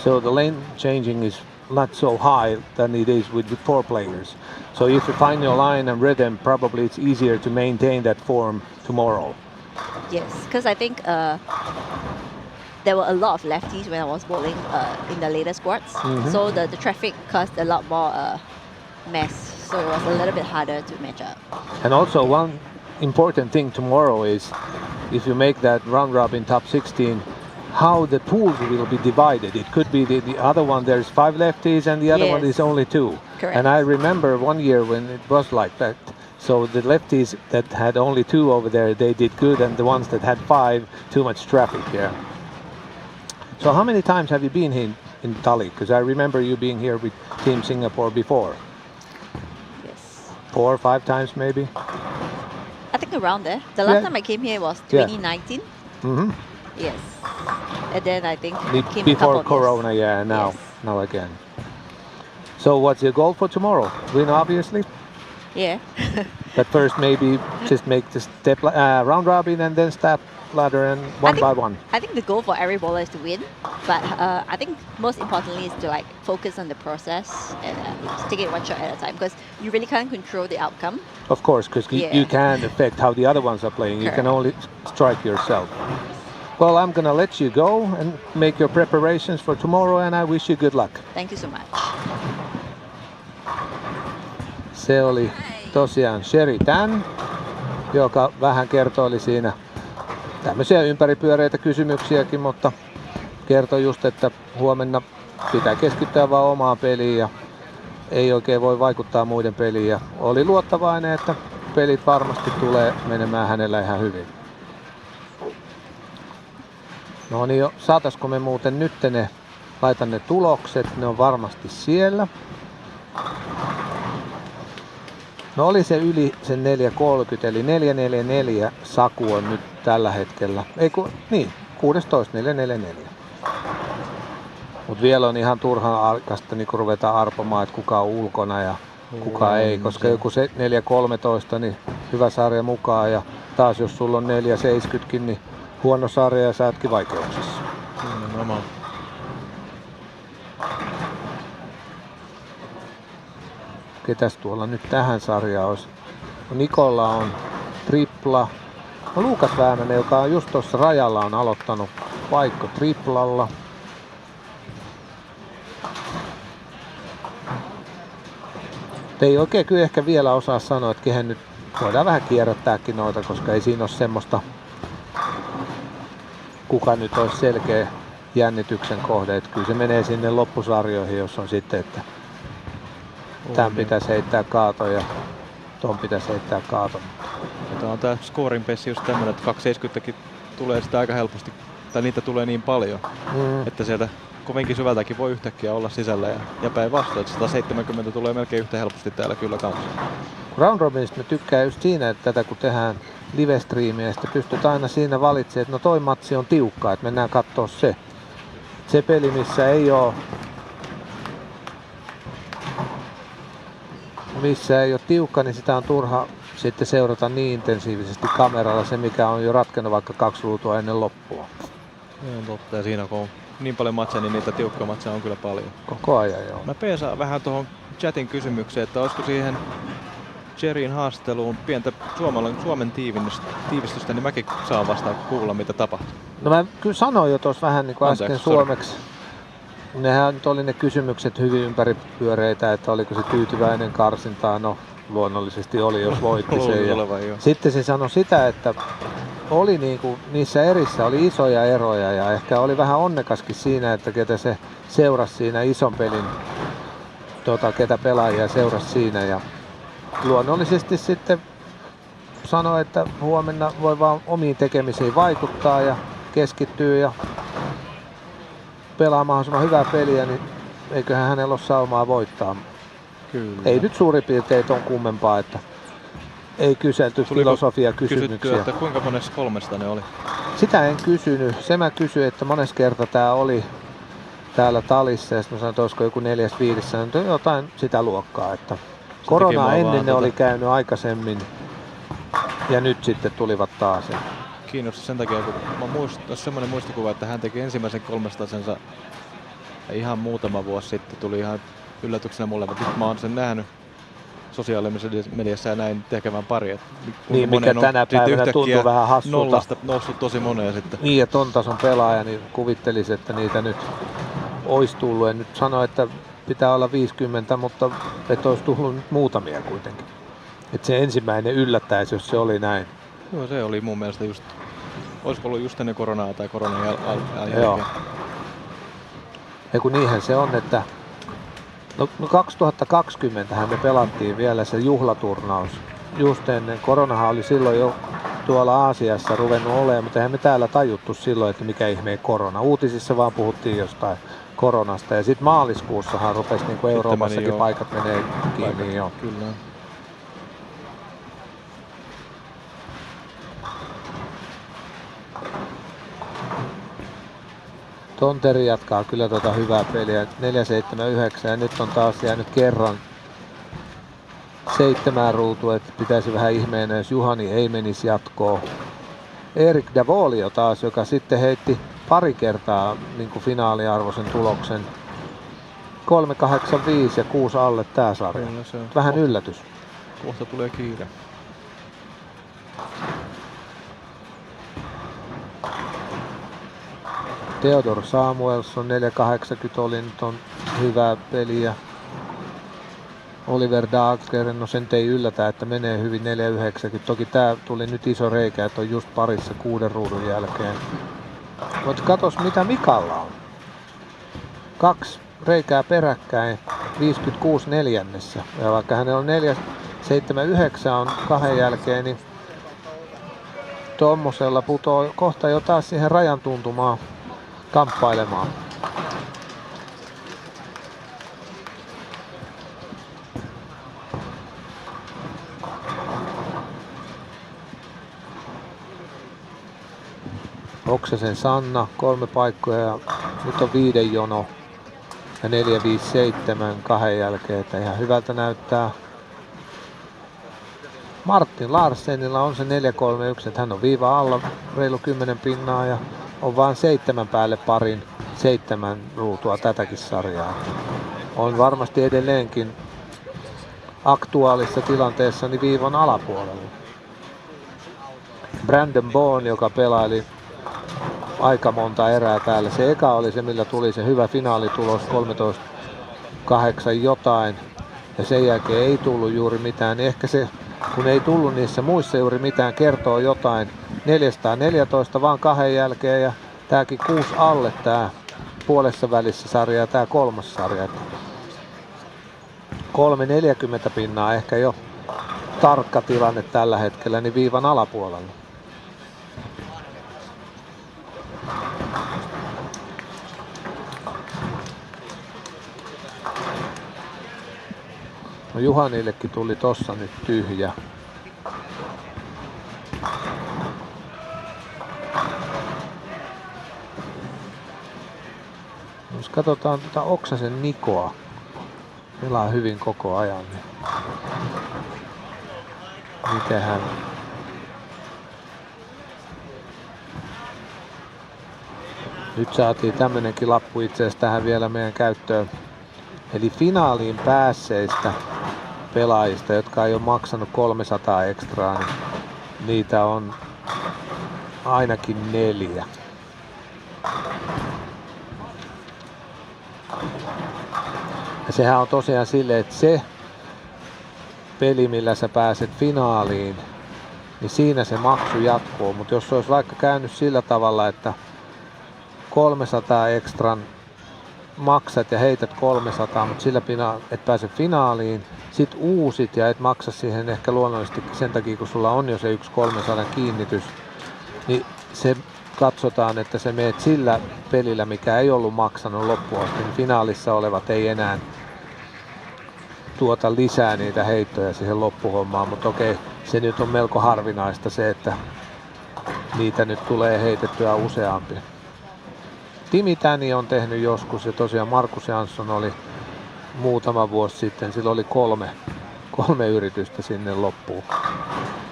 So the lane changing is not so high than it is with 4 players. So if you find your line and rhythm, probably it's easier to maintain that form tomorrow. Yes, because I think there were a lot of lefties when I was bowling in the later squads. So the traffic caused a lot more mess. So it was a little bit harder to match up. And also one important thing tomorrow is if you make that round robin top 16, how the pools will be divided. It could be the other one, there's 5 lefties and the other one Yes. is only 2. Correct. And I remember one year when it was like that. So the lefties that had only 2 over there, they did good, and the ones that had 5, too much traffic here. So how many times have you been here in Tali? Because I remember you being here with Team Singapore before. Yes. 4 or 5 times maybe? I think around there. The last Yeah. time I came here was Yeah. 2019. Mm-hmm. Yes. and then I think came a couple Before of Corona, years. yeah, now, Yes. now again. So what's your goal for tomorrow? Win, obviously. Yeah. But first, maybe just make the step round robin and then step ladder and one by one. I think the goal for every bowler is to win, but I think most importantly is to like focus on the process and just take it one shot at a time, because you really can't control the outcome. Of course, because you can't affect how the other ones are playing. You can only strike yourself. Well, I'm gonna let you go and make your preparations for tomorrow, and I wish you good luck. Thank you so much. Se oli tosiaan Sherry Tan, joka vähän kertoili siinä tämmöisiä ympäripyöreitä kysymyksiäkin, mutta kertoi just, että huomenna pitää keskittyä vaan omaan peliin ja ei oikein voi vaikuttaa muiden peliin. Ja oli luottavainen, että pelit varmasti tulee menemään hänellä ihan hyvin. No niin, saataisiko me muuten nyt laitan ne tulokset, ne on varmasti siellä. No oli se yli sen 4.30, eli 4.44 Saku on nyt tällä hetkellä. Niin, 16.444. Mutta vielä on ihan turhan aikaista niin kun ruvetaan arpomaan, että kuka on ulkona ja kuka ei. Koska joku 4.13, niin hyvä sarja mukaan. Ja taas jos sulla on 4.70, niin huono sarja ja sä ootkin vaikeuksissa. Ketäs tuolla nyt tähän sarjaan olisi? No Nikolla on tripla. No Luukas Väänänen, joka on just tuossa rajalla, on aloittanut paikka triplalla. Ei oikein kyllä ehkä vielä osaa sanoa, että kehen nyt voidaan vähän kierrättääkin noita, koska ei siinä ole semmoista, kuka nyt olisi selkeä jännityksen kohde. Että kyllä se menee sinne loppusarjoihin, jos on sitten, että tämän pitäisi heittää kaato ja ton pitäisi heittää kaato. Tämä on tää scoring pessi just tämmönen, että 270kin tulee sitä aika helposti, tai niitä tulee niin paljon, että sieltä kovinkin syvältäkin voi yhtäkkiä olla sisällä ja päinvastoin, että 170 tulee melkein yhtä helposti täällä kyllä kanssa. Round Robinista mä tykkään just siinä, että tätä kun tehdään livestreamiä, sitten pystyt aina siinä valitsemaan, että no toi matsi on tiukka, että mennään kattoo se. Se peli, missä ei ole tiukka, niin sitä on turha sitten seurata niin intensiivisesti kameralla se, mikä on jo ratkennut vaikka 2 ruutua ennen loppua. Joo, totta. Ja siinä kun on niin paljon matseja, niin niitä tiukkoja matseja on kyllä paljon. Koko ajan joo. Mä peesaan vähän tuohon chatin kysymykseen, että olisiko siihen Jerryn haasteluun pientä Suomen tiivistystä, niin mäkin saan vasta kuulla, mitä tapahtuu. No mä kyllä sanoin jo tuossa vähän niin kuin äsken suomeksi. Nehän nyt oli ne kysymykset hyvin ympäripyöreitä, että oliko se tyytyväinen karsintaan. No luonnollisesti oli, jos voitti sen. Sitten se sanoi sitä, että oli niinku, niissä erissä oli isoja eroja ja ehkä oli vähän onnekaskin siinä, että ketä se seurasi siinä ison pelin, ketä pelaajia seurasi siinä. Ja luonnollisesti sitten sanoi, että huomenna voi vaan omiin tekemisiin vaikuttaa ja keskittyy ja pelaa mahdollisimman hyvää peliä, niin eiköhän hänellä ole saumaa voittaa. Kyllä. Ei nyt suurin piirtein on kummempaa, että ei kyselty filosofia-kysymyksiä. Että kuinka monessa kolmesta ne oli? Sitä en kysynyt. Se mä kysyin, että mones kerta tää oli täällä talissa ja sitten mä sanoin, että olisiko joku 4-5, jotain sitä luokkaa. Että koronaa ennen ne oli käynyt aikaisemmin ja nyt sitten tulivat taas. Kiinnostaa sen takia, kun semmoinen muistikuva, että hän teki ensimmäisen 300-sensa ihan muutama vuosi sitten. Tuli ihan yllätyksenä mulle, mutta nyt mä oon sen nähnyt sosiaalisessa mediassa ja näin tekevän pari. Niin, mikä tänä päivänä tuntuu vähän hassulta. Nollasta noussut tosi moneen sitten. Niin, ja ton tason pelaaja, niin kuvittelisi, että niitä nyt olisi tullut. En nyt sano, että pitää olla 50, mutta että olisi tullut nyt muutamia kuitenkin. Että se ensimmäinen yllättäisi, jos se oli näin. Joo, se oli mun mielestä just, olisiko ollut just ennen koronaa tai koronan jälkeen. Joo. Ja kun niinhän se on, että no 2020 me pelattiin vielä se juhlaturnaus. Just ennen, koronahan oli silloin jo tuolla Aasiassa ruvennut olemaan, mutta eihän me täällä tajuttu silloin, että mikä ihmeen korona. Uutisissa vaan puhuttiin jostain koronasta ja sitten maaliskuussahan rupesi niin kuin Euroopassakin paikat menee kiinni. Joo. Kyllä. Tonteri jatkaa kyllä tota hyvää peliä. 4-7-9 ja nyt on taas jäänyt kerran 7 ruutua, että pitäisi vähän ihmeenä, jos Juhani ei menisi jatkoon. Erik Davolio taas, joka sitten heitti pari kertaa niin kuin finaaliarvoisen tuloksen. 3.85 ja 6 alle tää sarja. Kyllä, se on Vähän yllätys. Kohta tulee kiire. Theodor Samuelson 4.80 oli nyt on hyvää peliä. Oliver Dager, no sen ei yllätä, että menee hyvin 4.90. Toki tää tuli nyt iso reikä, että on just parissa 6 ruudun jälkeen. Mutta katos mitä Mikalla on. 2 reikää peräkkäin 56 neljännessä. Ja vaikka hänellä on 4.79 on 2 jälkeen, niin tommosella putoo kohta jo taas siihen rajan tuntumaan kamppailemaan. Oksasen Sanna 3 paikkoja ja nyt on 5 jono ja 4.57 2 jälkeen, että ihan hyvältä näyttää. Martin Larsenilla on se 4.31, että hän on viiva alla reilu 10 pinnaa ja on vain 7 päälle parin 7 ruutua tätäkin sarjaa. On varmasti edelleenkin aktuaalissa tilanteessa niin viivan alapuolella. Brandon Bourne, joka pelaili aika monta erää täällä. Se eka oli se, millä tuli se hyvä finaalitulos 13.8 jotain. Ja sen jälkeen ei tullut juuri mitään. Niin ehkä se, kun ei tullut niissä muissa juuri mitään, kertoo jotain. 414 vaan 2 jälkeen ja tääkin 6 alle tää puolessa välissä sarja ja tää 3. sarja. 3.40 pinnaa ehkä jo tarkka tilanne tällä hetkellä, niin viivan alapuolella. No Juhanillekin tuli tossa nyt tyhjä. Jos katsotaan tätä Oksasen Nikoa, pelaa hyvin koko ajan, niin miten hän nyt saatiin tämmönenkin lappu itse asiassa tähän vielä meidän käyttöön. Eli finaaliin päässeistä pelaajista, jotka ei ole maksanut 300 ekstraa, niin niitä on ainakin 4. Ja sehän on tosiaan silleen, että se peli, millä sä pääset finaaliin, niin siinä se maksu jatkuu. Mutta jos se olisi vaikka käynyt sillä tavalla, että 300 ekstran maksat ja heität 300, mutta sillä et pääse finaaliin, sit uusit ja et maksa siihen ehkä luonnollisesti sen takia, kun sulla on jo se 1 300 kiinnitys, niin se katsotaan, että se meet sillä pelillä, mikä ei ollut maksanut loppuun asti, niin finaalissa olevat ei enää tuota lisää niitä heittoja siihen loppuhommaan, mutta okei, se nyt on melko harvinaista se, että niitä nyt tulee heitettyä useampi. Timi Täni on tehnyt joskus ja tosiaan Markus Jansson oli muutama vuosi sitten, sillä oli kolme yritystä sinne loppuun.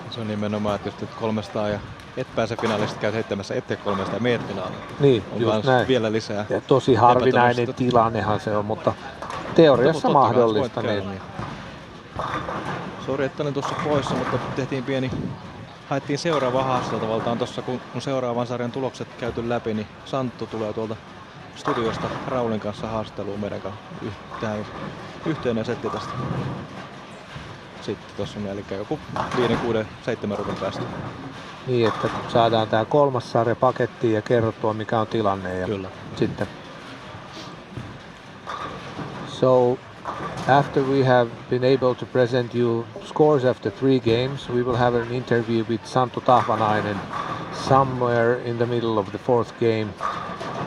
Se on nimenomaan, että jos teet 300 ja et pääse finaalista, käy heittämässä ettei 300 ja meet finaaliin. Niin, on just näin. Vielä lisää. Ja tosi harvinainen tilannehan se on, mutta teoriassa mahdollista. Niin. Sori, että olen tuossa poissa, mutta tehtiin haettiin seuraava haastateltavaltaan tuossa, kun seuraavan sarjan tulokset käyty läpi, niin Santtu tulee tuolta studiosta Raulin kanssa haastatteluun meidän kanssa tähän yhteinen setti tästä. Sitten tuossa on eli joku 5, 6, 7 ruvun päästä. Niin, että saadaan tää 3. sarja pakettiin ja kerrottua mikä on tilanne. Ja kyllä. Sitten. So, after we have been able to present you scores after 3 games, we will have an interview with Santtu Tahvanainen somewhere in the middle of the 4th game.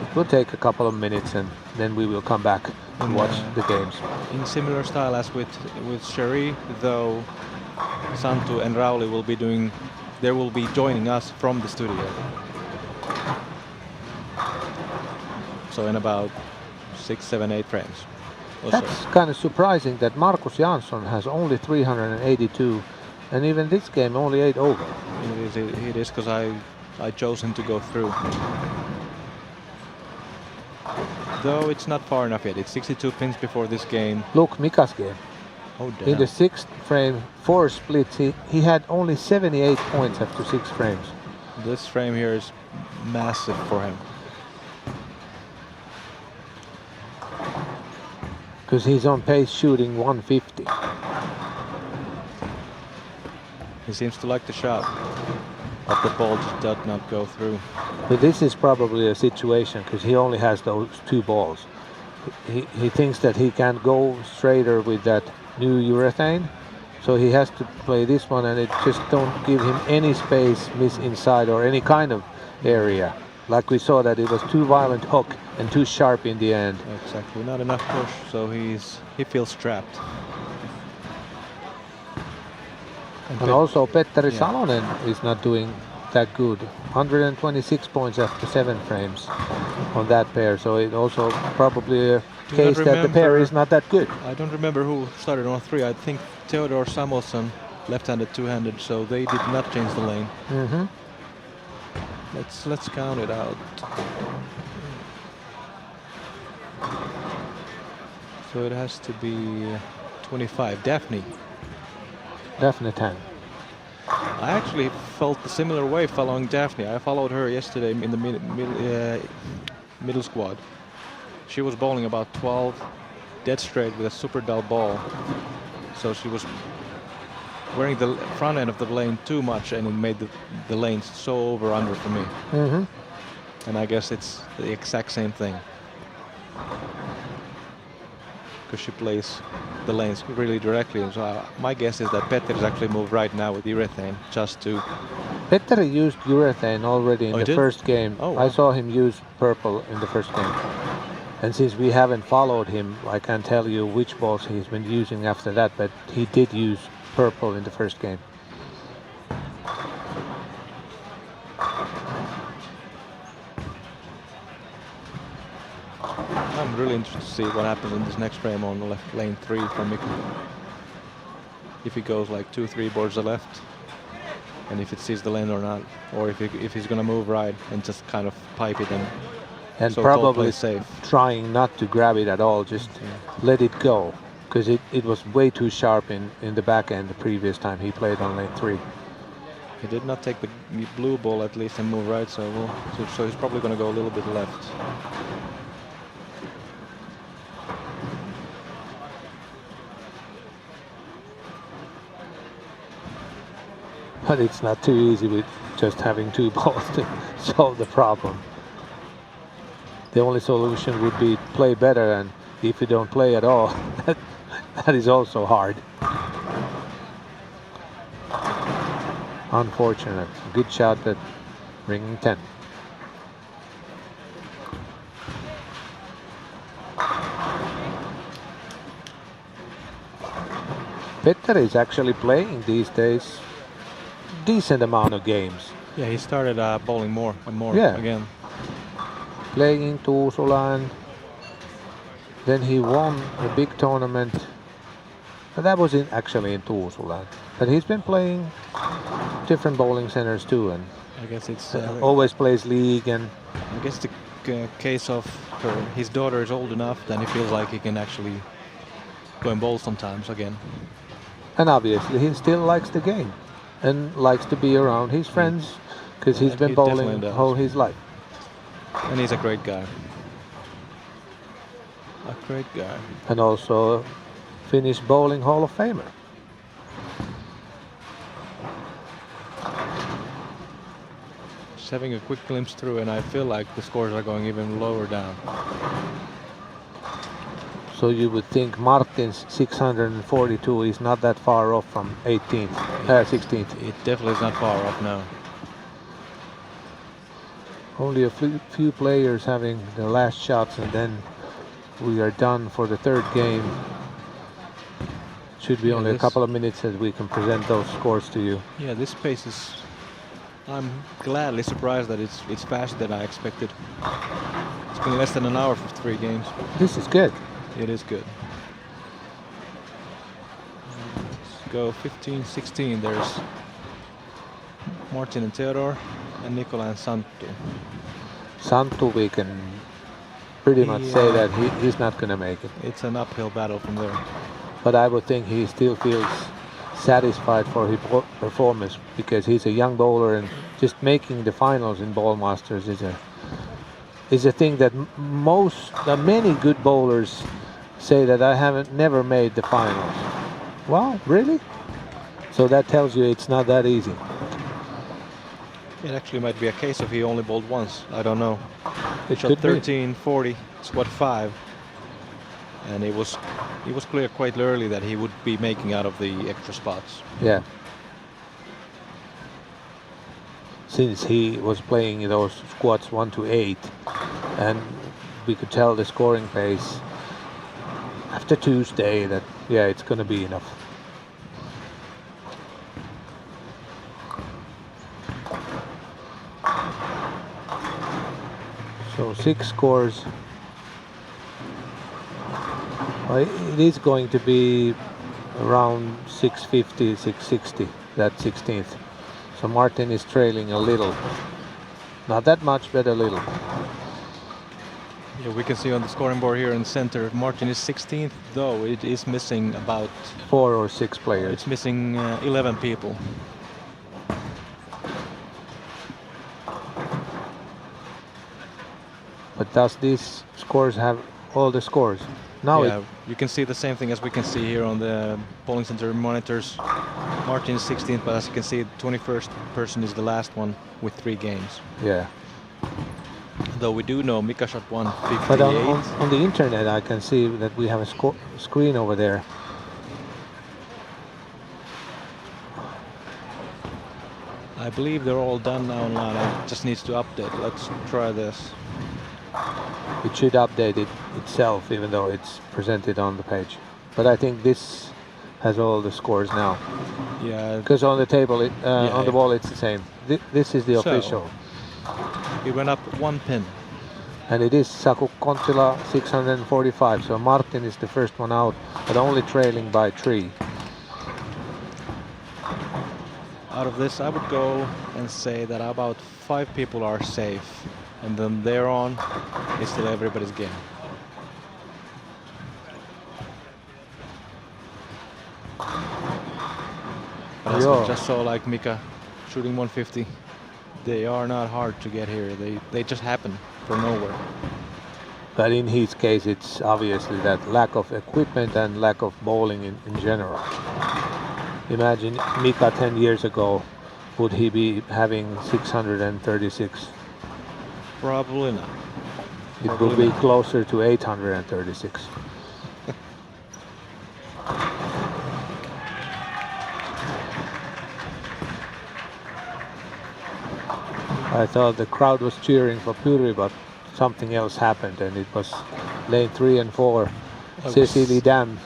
It will take a couple of minutes and then we will come back and watch the games. In similar style as with Sherry, though Santtu and Rauli will be joining us from the studio. also in about 6, 7, 8 frames. Also. That's kind of surprising that Markus Jansson has only 382, and even this game only 8 over. It is because I chose him to go through. Though it's not far enough yet. It's 62 pins before this game. Look, Mika's game. Oh damn. In the 6th frame, 4 splits, he had only 78 points after 6 frames. This frame here is massive for him. Because he's on pace shooting 150. He seems to like the shot, but the ball just does not go through. But this is probably a situation because he only has those 2 balls. He thinks that he can't go straighter with that new urethane, so he has to play this one, and it just don't give him any space, miss inside or any kind of area. Like we saw that it was too violent hook and too sharp in the end. Exactly, not enough push, so he feels trapped. And also Petteri Salonen is not doing that good. 126 points after 7 frames on that pair, so it also probably a case that the pair is not that good. I don't remember who started on 3. I think Theodor Samuelsson left-handed, two-handed, so they did not change the lane. Mm-hmm. Let's count it out. So it has to be 25. Daphne. Daphne 10. I actually felt the similar way following Daphne. I followed her yesterday in the middle squad. She was bowling about 12, dead straight with a super dull ball. So she was wearing the front end of the lane too much, and it made the lanes so over-under for me. Mm-hmm. And I guess it's the exact same thing. Because she plays the lanes really directly. And so my guess is that Petteri's actually moved right now with urethane just to... Petteri used urethane already in the did? first game. Oh, wow. I saw him use purple in the first game. And since we haven't followed him, I can't tell you which balls he's been using after that, but he did use purple in the first game. I'm really interested to see what happens in this next frame on the left lane 3 from Mikko. If he goes like 2-3 boards to the left, and if it sees the lane or not, or if he's gonna move right and just kind of pipe it and so probably safe. Trying not to grab it at all, just let it go, because it was way too sharp in the back end the previous time he played on lane 3. He did not take the blue ball at least and move right, so he's probably gonna go a little bit left. But it's not too easy with just having 2 balls to solve the problem. The only solution would be play better, and if you don't play at all, that is also hard. Unfortunate. Good shot at ringing 10. Petteri is actually playing these days decent amount of games. Yeah, he started bowling more and more again. Playing Tuusulan. Then he won a big tournament. But that was actually in Tuusulan. But he's been playing different bowling centers too, and I guess it's always plays league. And I guess the case of his daughter is old enough, then he feels like he can actually go and bowl sometimes again. And obviously he still likes the game and likes to be around his friends, because he's been bowling all his life. And he's a great guy. A great guy. And also Finnish Bowling Hall of Famer. Just having a quick glimpse through, and I feel like the scores are going even lower down. So you would think Martin's 642 is not that far off from 16th. It definitely is not far off now. Only a few players having the last shots, and then we are done for the 3rd game. Should be only a couple of minutes that we can present those scores to you. Yeah, this pace is... I'm gladly surprised that it's faster than I expected. It's been less than an hour for 3 games. This is good. It is good. Let's go 15-16. There's Martin and Theodore, and Nicola and Santtu. Santtu, we can pretty much say that he's not going to make it. It's an uphill battle from there. But I would think he still feels satisfied for his performance because he's a young bowler, and just making the finals in Ballmasters is a thing that many good bowlers say that I haven't never made the finals. Wow, really? So that tells you it's not that easy. It actually might be a case of he only bowled once. I don't know. He It shot could be. 13, 40, squad 5, and it was clear quite early that he would be making out of the extra spots. Yeah. Since he was playing those squads 1 to 8, and we could tell the scoring pace after Tuesday that it's going to be enough. So 6 scores. Well, it is going to be around 650, 660, that 16th. So Martin is trailing a little. Not that much, but a little. Yeah, we can see on the scoring board here in the center, Martin is 16th, though it is missing about 4 or 6 players. It's missing 11 people. But does these scores have all the scores? Now Yeah, you can see the same thing as we can see here on the polling center monitors. Martin is 16th, but as you can see, the 21st person is the last one with 3 games. yeah. Though we do know Mika shot 158. But on the internet, I can see that we have a screen over there. I believe they're all done now online. It just needs to update. Let's try this. It should update it itself, even though it's presented on the page. But I think this has all the scores now. Yeah, Because on the table, on the wall, it's the same. This is the So- official. he went up 1 pin. And it is Saku Kontila 645. So Martin is the first one out, but only trailing by 3. Out of this, I would go and say that about 5 people are safe. And then there on, it's still everybody's game. But as Yeah. we just saw, like Mika shooting 150, they are not hard to get here. They just happen from nowhere. But in his case, it's obviously that lack of equipment and lack of bowling in general. Imagine Mika 10 years ago, would he be having 636? Probably not. It would be closer to 836. I thought the crowd was cheering for Puri, but something else happened, and it was lane 3 and 4. Cecily Dam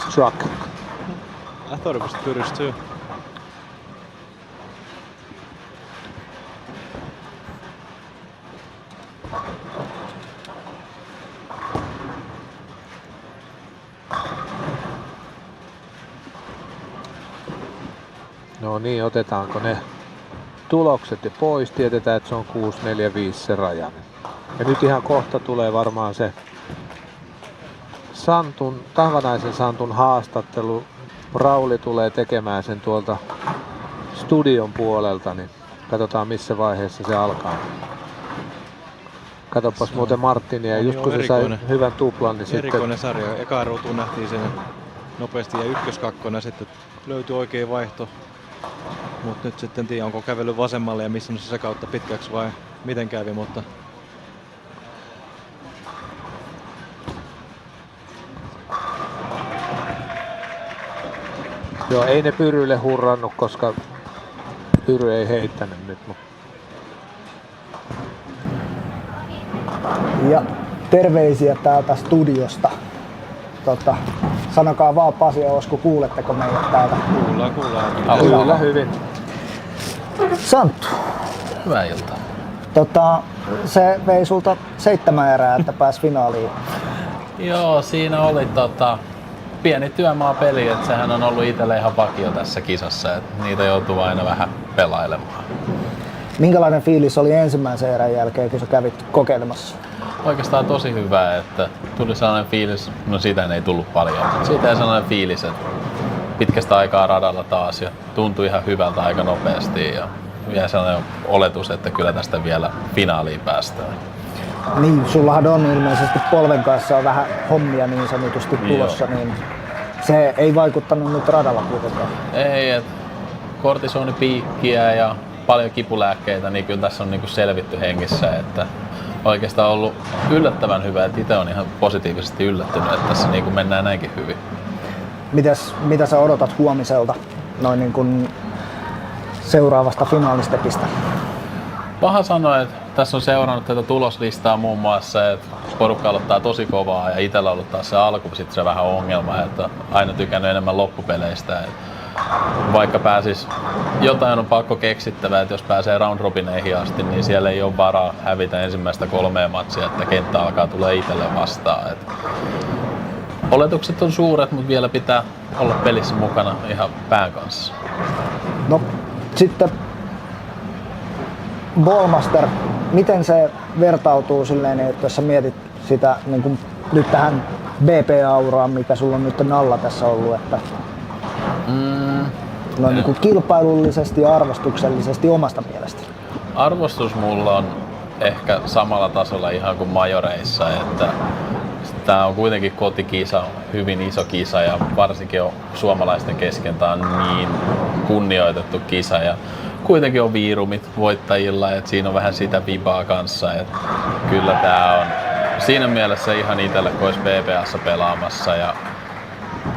struck. I thought it was Twitters too. No niin, otetaanko ne tulokset ja pois? Tiedetään, että se on 6-4-5 se rajainen. Ja nyt ihan kohta tulee varmaan se Tahvanaisen Santun haastattelu. Rauli tulee tekemään sen tuolta studion puolelta, niin katsotaan missä vaiheessa se alkaa. Katsopas muuten Martinia, just kun se sai hyvän tuplan, niin sitten... Erikoinen sarja. Eka ruutuun nähtiin sen nopeasti ja 1-2 sitten löytyi oikea vaihto. Mutta nyt sitten en tiedä, onko kävellyt vasemmalle ja missä se kautta pitkäksi vai miten kävi, mutta... Joo, ei ne Pyrylle hurrannut, koska Pyry ei heittänyt nyt. Ja terveisiä täältä studiosta. Sanokaa vaan Pasi ja Osku, kuuletteko meidät täältä? Kuullaan. Kyllä hyvin. Santtu, Hyvää iltaa. Se vei sulta 7 erää, että pääsi finaaliin. Joo, siinä oli pieni työmaapeli, että sehän on ollut itselle ihan vakio tässä kisassa, että niitä joutuu aina vähän pelailemaan. Minkälainen fiilis oli ensimmäisen erän jälkeen, kun sä kävit kokeilemassa? Oikeastaan tosi hyvä, että tuli sellainen fiilis, no siitä ei tullut paljon, mutta siitä ei sellainen fiilis, että pitkästä aikaa radalla taas ja tuntui ihan hyvältä aika nopeasti ja vielä sellainen oletus, että kyllä tästä vielä finaaliin päästään. Niin, sullahan on ilmeisesti polven kanssa on vähän hommia niin sanotusti tulossa, niin se ei vaikuttanut nyt radalla kuitenkaan. Ei, että kortisonipiikkiä ja paljon kipulääkkeitä, niin kyllä tässä on niinku selvitty hengissä, että oikeastaan ollut yllättävän hyvä, että itse on ihan positiivisesti yllättynyt, että tässä niinku mennään näinkin hyvin. Mitä sä odotat huomiselta noin niin kuin seuraavasta finaalistekistä? Paha sanoa, että tässä on seurannut tätä tuloslistaa muun muassa, että porukka aloittaa tosi kovaa ja itsellä on ollut taas se alku, sitten se vähän ongelma, että aina tykännyt enemmän loppupeleistä. Vaikka pääsis, jotain on pakko keksittävää, että jos pääsee round robineihin asti, niin siellä ei ole varaa hävitä ensimmäistä 3 matsia, että kenttä alkaa tulla itselle vastaan. Oletukset on suuret, mutta vielä pitää olla pelissä mukana ihan pään kanssa. No sitten Ballmaster, miten se vertautuu silleen, että jos sä mietit sitä niin kuin nyt tähän BP-auraan, mikä sulla on nyt alla tässä ollut, että niin kuin kilpailullisesti ja arvostuksellisesti omasta mielestä? Arvostus mulla on ehkä samalla tasolla ihan kuin majoreissa, että tämä on kuitenkin kotikisa, hyvin iso kisa ja varsinkin suomalaisten kesken tämä on niin kunnioitettu kisa ja kuitenkin on viirumit voittajilla, että siinä on vähän sitä vibaa kanssa, että kyllä tämä on siinä mielessä ihan itselle, kun olisi BBA:ssa pelaamassa ja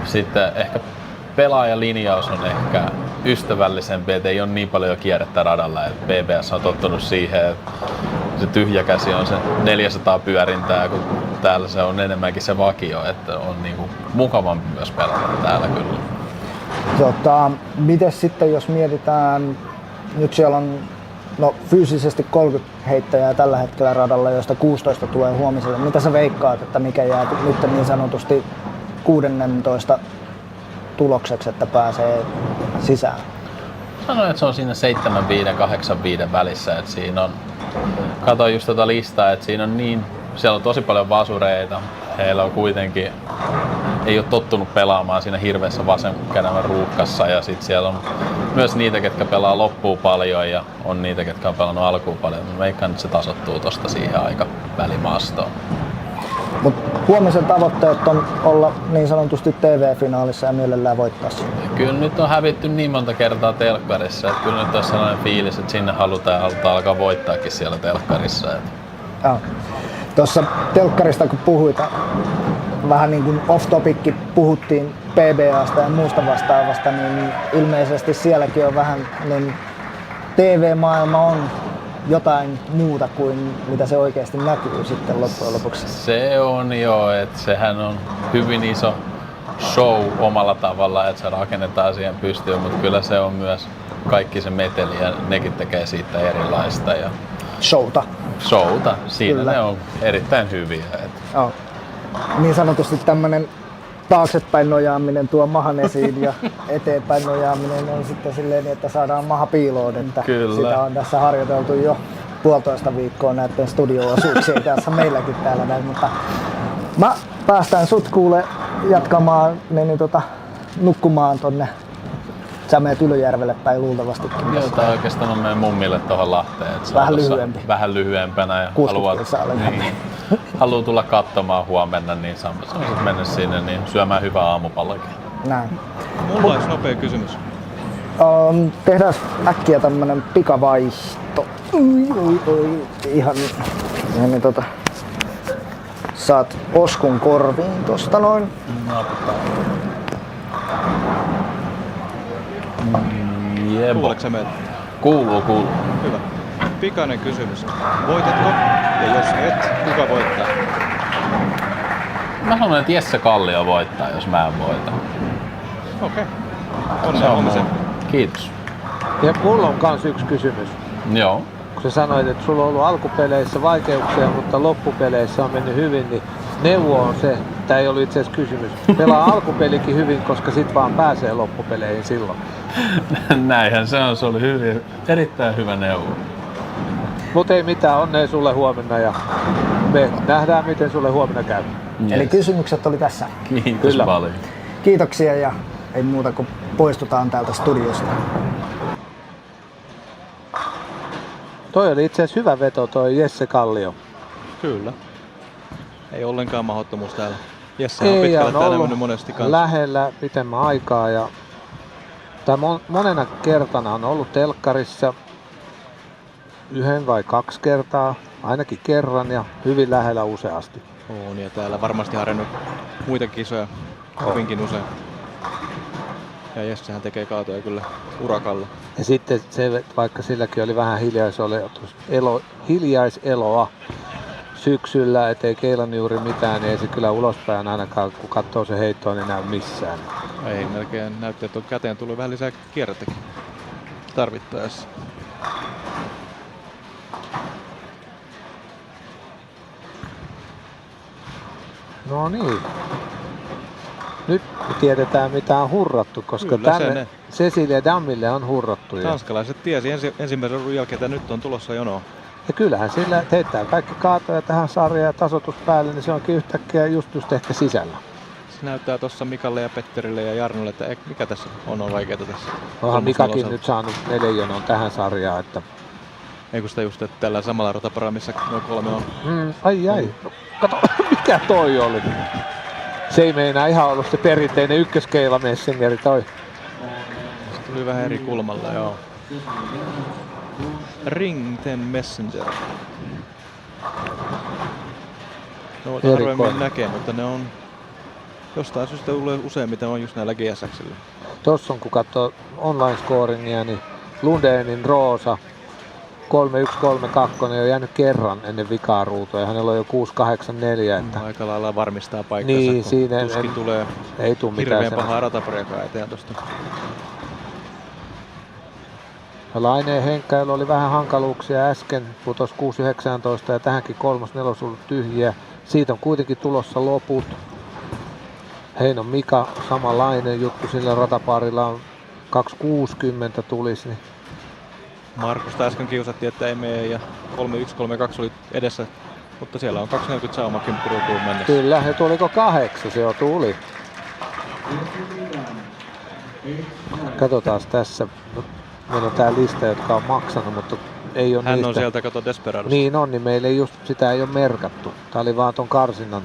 sitten ehkä pelaajalinjaus on ehkä ystävällisempi, että ei ole niin paljon kierrettä radalla, että BBS on tottunut siihen, että se tyhjä käsi on se 400 pyörintää, kun täällä se on enemmänkin se vakio, että on niinku mukavampi myös pelata täällä kyllä. Mites sitten jos mietitään, nyt siellä on fyysisesti 30 heittäjää tällä hetkellä radalla, joista 16 tulee huomiselle. Mitä sä veikkaat, että mikä jää nyt niin sanotusti 16 tulokseksi, että pääsee sisään? Sanoin, että se on siinä 7-5-8-5 välissä, että siinä on, katsoin just tätä listaa, että siinä on siellä on tosi paljon vasureita, heillä on kuitenkin, ei ole tottunut pelaamaan siinä hirveässä vasenkädevän ruuhkassa ja sitten siellä on myös niitä, ketkä pelaa loppuun paljon ja on niitä, ketkä on pelannut alkuun paljon. Mä veikkaan, että se tasoittuu tosta siihen aika välimaastoon. Mutta huomisen tavoitteet on olla niin sanotusti TV-finaalissa ja mielellään voittaa sen. Kyllä nyt on hävitty niin monta kertaa telkkarissa, että kyllä nyt on sellainen fiilis, että sinne halutaan alkaa voittaakin siellä telkkarissa. Tuossa telkkarista kun puhuit, vähän niin kuin off-topickin puhuttiin PBA:sta ja muusta vastaavasta, niin ilmeisesti sielläkin on vähän, niin TV-maailma on jotain muuta kuin mitä se oikeasti näkyy sitten loppujen lopuksi. Se on jo, että sehän on hyvin iso show omalla tavalla, että se rakennetaan siihen pystyyn, mutta kyllä se on myös kaikki se meteli ja nekin tekee siitä erilaista. Ja Showta. Siinä kyllä. Ne on erittäin hyviä. Joo. Niin sanotusti tämmönen taaksepäin nojaaminen tuo mahan esiin ja eteenpäin nojaaminen on sitten silleen, että saadaan maha piiloon, että kyllä. Sitä on tässä harjoiteltu jo 1,5 viikkoa näiden studio-osuuksien kanssa meilläkin täällä näin, mutta mä päästään sut kuule jatkamaan nukkumaan tonne. Sä menet Ylöjärvelle päin luultavastikin. Joo, tää oikeastaan on meidän mummille tuohon Lahteen. Että vähän lyhyempi. Vähän lyhyempänä ja haluaa tulla katsomaan huomenna, niin saa mennä sinne niin syömään hyvää aamupalakin. Näin. Mulla olisi nopea kysymys. Tehdään äkkiä tämmönen pikavaihto. Ihan saat Oskun korviin tosta noin. Kuuleeko sä meitä? Kuuluu. Hyvä. Pikainen kysymys. Voitatko? Ja jos et, kuka voittaa? Mä sanon, että Jesse Kallio voittaa, jos mä en voita. Okei. Onnea huomisen. Kiitos. Ja mulla on kans yksi kysymys. Joo. kun sä sanoit, että sulla on ollut alkupeleissä vaikeuksia, mutta loppupeleissä on mennyt hyvin, niin neuvo on se, tämä ei ollut itse asiassa kysymys. Pelaa alkupelikin hyvin, koska sit vaan pääsee loppupeleihin silloin. Näinhän se on, se oli erittäin hyvä neuvo. Mutta ei mitään, onnea sulle huomenna ja me nähdään miten sulle huomenna käy. Yes. Eli kysymykset oli tässä. Kiitos Kyllä. paljon. Kiitoksia ja ei muuta kuin poistutaan täältä studiosta. Toi oli itse asiassa hyvä veto toi Jesse Kallio. Kyllä. Ei ollenkaan mahdottomuus täällä. Jesse on pitkälle täällä mennyt monesti kanssa. Lähellä pitemmän aikaa ja monena kertana on ollut telkkarissa 1 vai 2 kertaa, ainakin kerran ja hyvin lähellä useasti. On ja täällä varmasti harjannut muita kisoja hyvinkin usein. Ja Jessehän tekee kaatoja kyllä urakalla. Ja sitten se, vaikka silläkin oli vähän hiljaiseloa syksyllä, ettei keilannut juuri mitään, niin ei se kyllä ulospäin ainakaan, kun katsoo se heittoa, niin näy missään. Ei melkein näyttää, että käteen tuli vähän lisää kierrettäkin tarvittaessa. No niin. Nyt tiedetään mitä on hurrattu, koska Kyllä, tänne Cecilia Dammille on hurrattu. Tanskalaiset tiesi ensimmäisen rulun jälkeen, että nyt on tulossa jonoa. Ja kyllähän sillä heittää kaikki kaatoja tähän sarjaan ja tasoitus päälle, niin se onkin yhtäkkiä just ehkä sisällä. Se näyttää tuossa Mikalle ja Petterille ja Jarnolle, että mikä tässä on vaikeaa tässä. Onhan Mikakin nyt saanut 4 jonon tähän sarjaan. Että... Eikö sitä just, että tällä samalla rataparalla, missä noin 3 on? Ai. No, kato, mikä toi oli? Se ei meinaa ihan ollut se perinteinen ykköskeila Messingeri toi. Se tuli vähän eri kulmalla, joo. Ring 10 Messenger. No, harvemmin näkee, mutta ne on jostain syystä useimmiten on just näillä GSXillä. Tossa on kun katsoo online scoringia, niin Lundeenin Roosa 3132 on jäänyt kerran ennen vikaa ruutua ja hänellä on jo 684. Että... Aika lailla varmistaa paikkansa, niin, kun siinä tuskin tulee ei tuu hirveän pahaa ratapariakaan eteen tosta. Laineen Henkkäillä oli vähän hankaluuksia äsken, putosi 6.19 ja tähänkin 3.4 ollut tyhjiä. Siitä on kuitenkin tulossa loput. Heinon Mika, samanlainen juttu sillä rataparilla on 2.60 tulisi. Niin. Markusta äsken kiusattiin, että ei mene ja 3.1.32 oli edessä, mutta siellä on 2.40 sauma kymppiruutuun mennessä. Kyllä, ja tuliko 8, se jo tuli. Katsotaan tässä. Meillä on tää lista, jotka on maksanut, mutta ei ole Hän niistä. on sieltä, kato Desperadosta. Niin on, niin meillä ei just sitä ei ole merkattu. Tää oli vaan ton karsinnan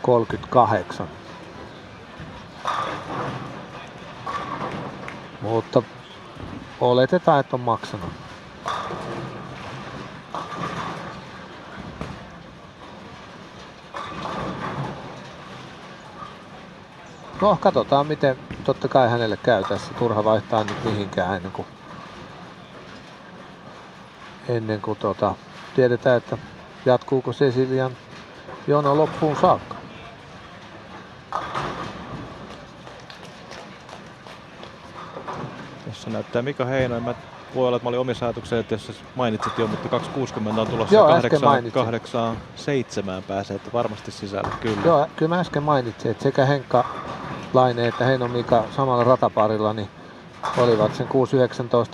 38. Mutta oletetaan, että on maksanut. No, katsotaan miten, totta kai hänelle käy tässä. Turha vaihtaa nyt mihinkään ennen kuin tiedetään, että jatkuuko Cecilian jono loppuun saakka. Tässä näyttää Mika Heinonen. Voi olla, että mä olin omissa ajatuksissa, että jos mainitsit jo, mutta 2.60 on tulossa. Joo, 8.7 pääsee, että varmasti sisällä, kyllä. Joo, kyllä mä äsken mainitsin, että sekä Henkka Laine että Heino Mika samalla rataparilla niin olivat sen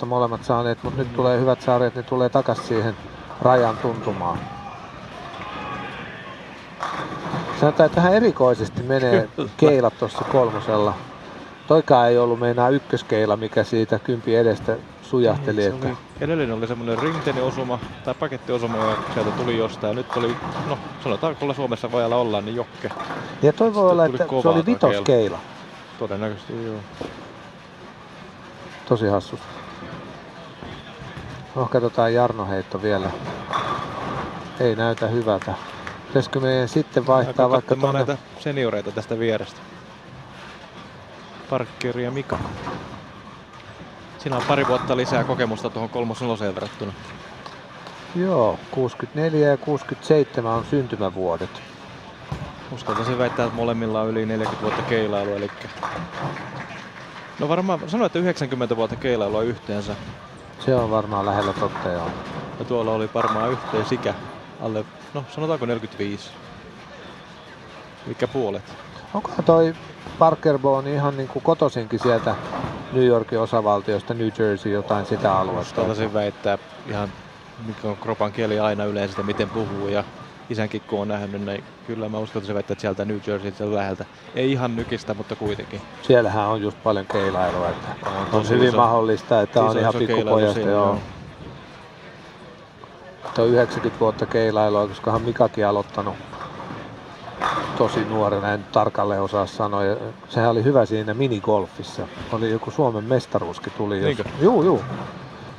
6.19 molemmat saaneet, mutta nyt tulee hyvät sarjat, niin tulee takas siihen rajan tuntumaan. Sanotaan, että vähän erikoisesti menee keilat tuossa kolmosella. Toikaan ei ollut meinaa ykköskeila, mikä siitä 10 edestä sujahteli. Niin, että... Edellinen oli semmoinen ringteni osuma tai pakettiosuma ja sieltä tuli jostain. Ja nyt oli, no sanotaan kun Suomessa voi olla, niin jokke. Ja toi voi olla, että se oli vitoskeila. Todennäköisesti joo. Tosi hassusti. No katsotaan Jarno heitto vielä. Ei näytä hyvältä. Pitäisikö meidän sitten vaihtaa vaikka tuonne... näitä senioreita tästä vierestä. Parkkeri ja Mika. Siinä on pari vuotta lisää kokemusta tuohon 3.4 verrattuna. Joo, 64 ja 67 on syntymävuodet. Uskaltaisin väittää, että molemmilla on yli 40 vuotta keilailu, eli... No varmaan sanoin, että 90 vuotta keilailua yhteensä. Se on varmaan lähellä totta, joo. Ja tuolla oli varmaan yhteisikä alle, no sanotaanko 45. Mikä puolet? Onko toi Parker Bone ihan niinku kotoisinkin sieltä New Yorkin osavaltiosta, New Jersey, jotain sitä aluetta? Uskaltaisin väittää ihan, mikä on kropan kieli aina yleensä, miten puhuu, ja isänkin kun on nähnyt, niin kyllä mä uskaltaisin väittää, että sieltä New Jerseystä läheltä. Ei ihan nykistä, mutta kuitenkin. Siellähän on just paljon keilailua, että on hyvin iso, mahdollista, että on ihan pikkupojasta. Joo. Tuo 90 vuotta keilailua, koska Mikakin aloittanut tosi nuorena, en tarkalleen osaa sanoa. Ja sehän oli hyvä siinä minigolfissa. Oli joku Suomen mestaruuskin tuli. Juu.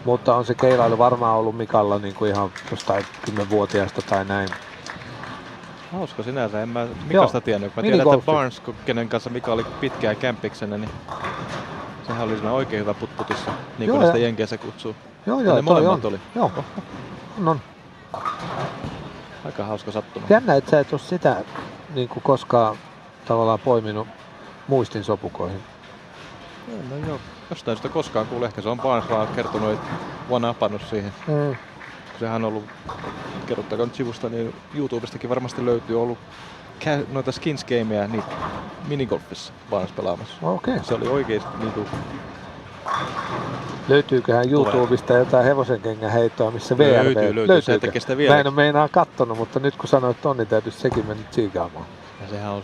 Mutta on se keilailu varmaan ollut Mikalla niin kuin ihan jostain 10-vuotiaasta tai näin. Hauska sinänsä, en mä Mikasta tiennyt. Mä tiedän, että Barnes, kenen kanssa Mika oli pitkään kämpiksenä, niin sehän oli siinä oikein hyvä putputissa, niin kuin sitä jenkeissä kutsuu. Joo, ne molemmat oli. Joo, on. Aika hauska sattuma. Jännä, että sä et ole sitä niin kuin koskaan tavallaan poiminut muistinsopukoihin. No joo, jostain sitä koskaan kuule. Ehkä se on Barnes vaan kertonut, että one-upannut siihen. Sehän on ollut, kerrottakoon sivusta, niin YouTubestakin varmasti löytyy ollut noita skins gameja niin minigolfissa Barnes pelaamassa. Okei. Se oli oikeesti niinku... Löytyyköhän YouTubesta jotain hevosenkengän heittoa, missä VRV löytyy. Se tekee sitä vielä. Mä en ole meinaan kattonut, mutta nyt kun sanoit ton, niin täytyisi sekin mennä tsiikaamaan. Ja sehän on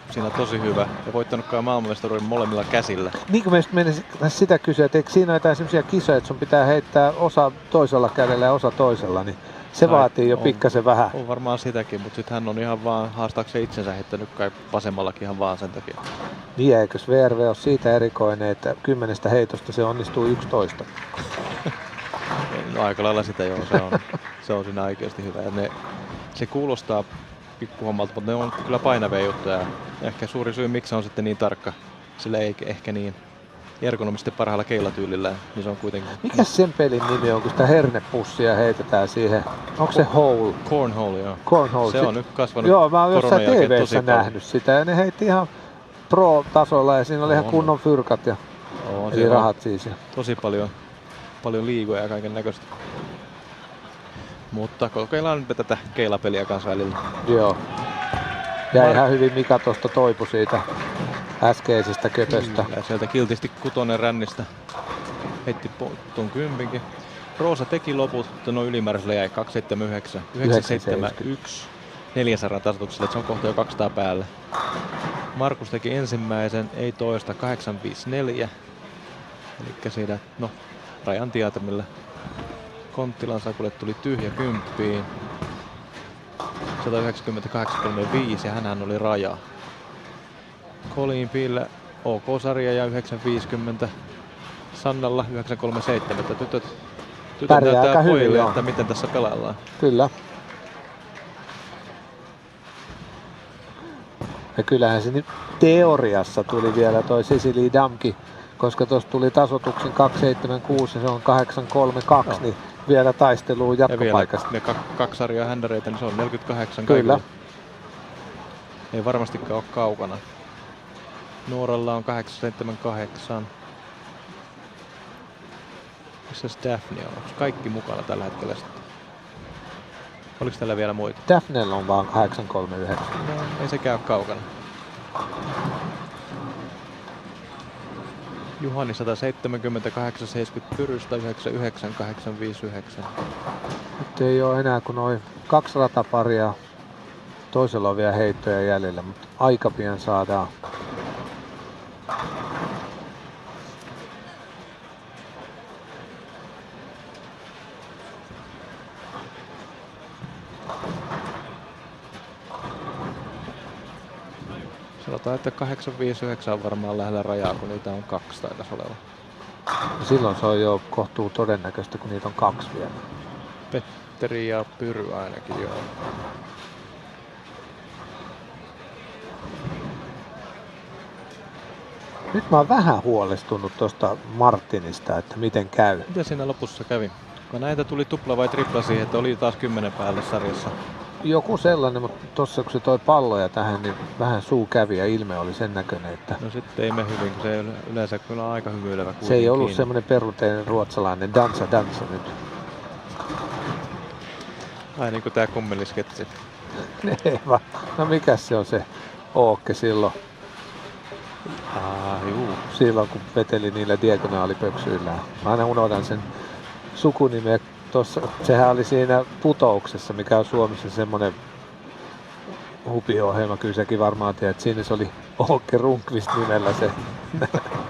siinä tosi hyvä. Ja voittanut kai maailmanmestaruuden molemmilla käsillä. Niin kuin menisin sitä kysyä, että eikö siinä ole jotain sellaisia kisoja, että sun pitää heittää osa toisella kädellä ja osa toisella, niin se vaatii jo pikkasen vähän. On varmaan sitäkin, mutta sitten hän on ihan vaan haastaakseen itsensä heittänyt kai vasemmallakin ihan vaan sen takia. Niin, eikös VRV ole siitä erikoinen, että 10 heitosta se onnistuu 11? No, aika lailla sitä joo, se on siinä oikeasti hyvä. Ja se kuulostaa pikkuhommalta, mutta ne on kyllä painavia juttuja. Ehkä suuri syy, miksi se on sitten niin tarkka, sillä ei ehkä niin ergonomisesti parhaalla keilatyylillä, niin se on kuitenkin... Mikäs sen pelin nimi on, kun sitä hernepussia heitetään siihen? Onko se hole? Cornhole, joo. Cornhole. Se on nyt kasvanut. Joo, mä oon jossain TV:ssä nähnyt sitä ja ne heitti ihan pro-tasolla ja siinä oli ihan kunnon fyrkat ja eli rahat siis. Tosi paljon liigoja ja kaiken näköistä. Mutta kokeillaan nyt tätä keilapeliä kanssa välillä. Joo. Ja ihan hyvin Mika tuosta toipui siitä äskeisestä köpöstä. Ja sieltä kiltisti kutonen rännistä. Heitti tuon kympinkin. Roosa teki loput, mutta no ylimääräisellä jäi 279, 971, 400 tasoituksella, se on kohta jo 200 päälle. Markus teki ensimmäisen, ei toista, 854. Elikkä siinä, no, rajan tietämillä. Konttilan Sakulle tuli tyhjä kymppiin. 198,35 ja hänhän oli raja. Colin Pille OK-sarja ja 950. Sannalla 937. Tytöt näyttää pojille, että miten tässä pelaillaan. Kyllä. Ja kyllähän se nyt teoriassa tuli vielä toi Cecilie Damki, koska tuossa tuli tasoituksen 276 ja se on 832, niin vielä taisteluun jatkopaikasta. Ja vielä ne kaksi sarjaa händäreitä, niin se on 48 Kyllä. Kaikilla. Ei varmastikaan ole kaukana. Nuoralla on 878. Missäs Daphne on? Onko kaikki mukana tällä hetkellä sitten? Oliko tällä vielä muita? Daphnella on vaan 839. No, ei sekään ole kaukana. Juhani 178, 70 Pyrystä, 99, 859. Nyt ei ole enää kuin noin 2 rataparia. Toisella on vielä heittoja jäljellä, mutta aika pian saadaan. Sanotaan, että 859 on varmaan lähellä rajaa, kun niitä on 2 taitaisi olevan. Silloin se on jo kohtuu todennäköistä, kun niitä on 2 vielä. Petteri ja Pyry ainakin, joo. Nyt mä oon vähän huolestunut tuosta Martinista, että miten käy. Mitä siinä lopussa kävi? Kun näitä tuli tupla vai tripla siihen, että oli taas 10 päälle sarjassa. Joku sellainen, mutta tossa kun se toi palloja tähän, niin vähän suu kävi ja ilme oli sen näköinen, että... No sitten ei mene hyvin, kun se yleensä kyllä on aika hymyilevä. Se ei ollut semmoinen perinteinen ruotsalainen dansa nyt. Ai niinku tää kummelisketsi. Eeva. No mikäs se on se Ookke silloin? Juu. Silloin kun veteli niillä diagonaalipöksyillä. Mä aina unohdan sen sukunimen. Tossa, sehän oli siinä Putouksessa, mikä on Suomessa semmonen hupiohjelma. Kyllä säkin varmaan tiedät, että siinä se oli Ookke Runkvist nimellä se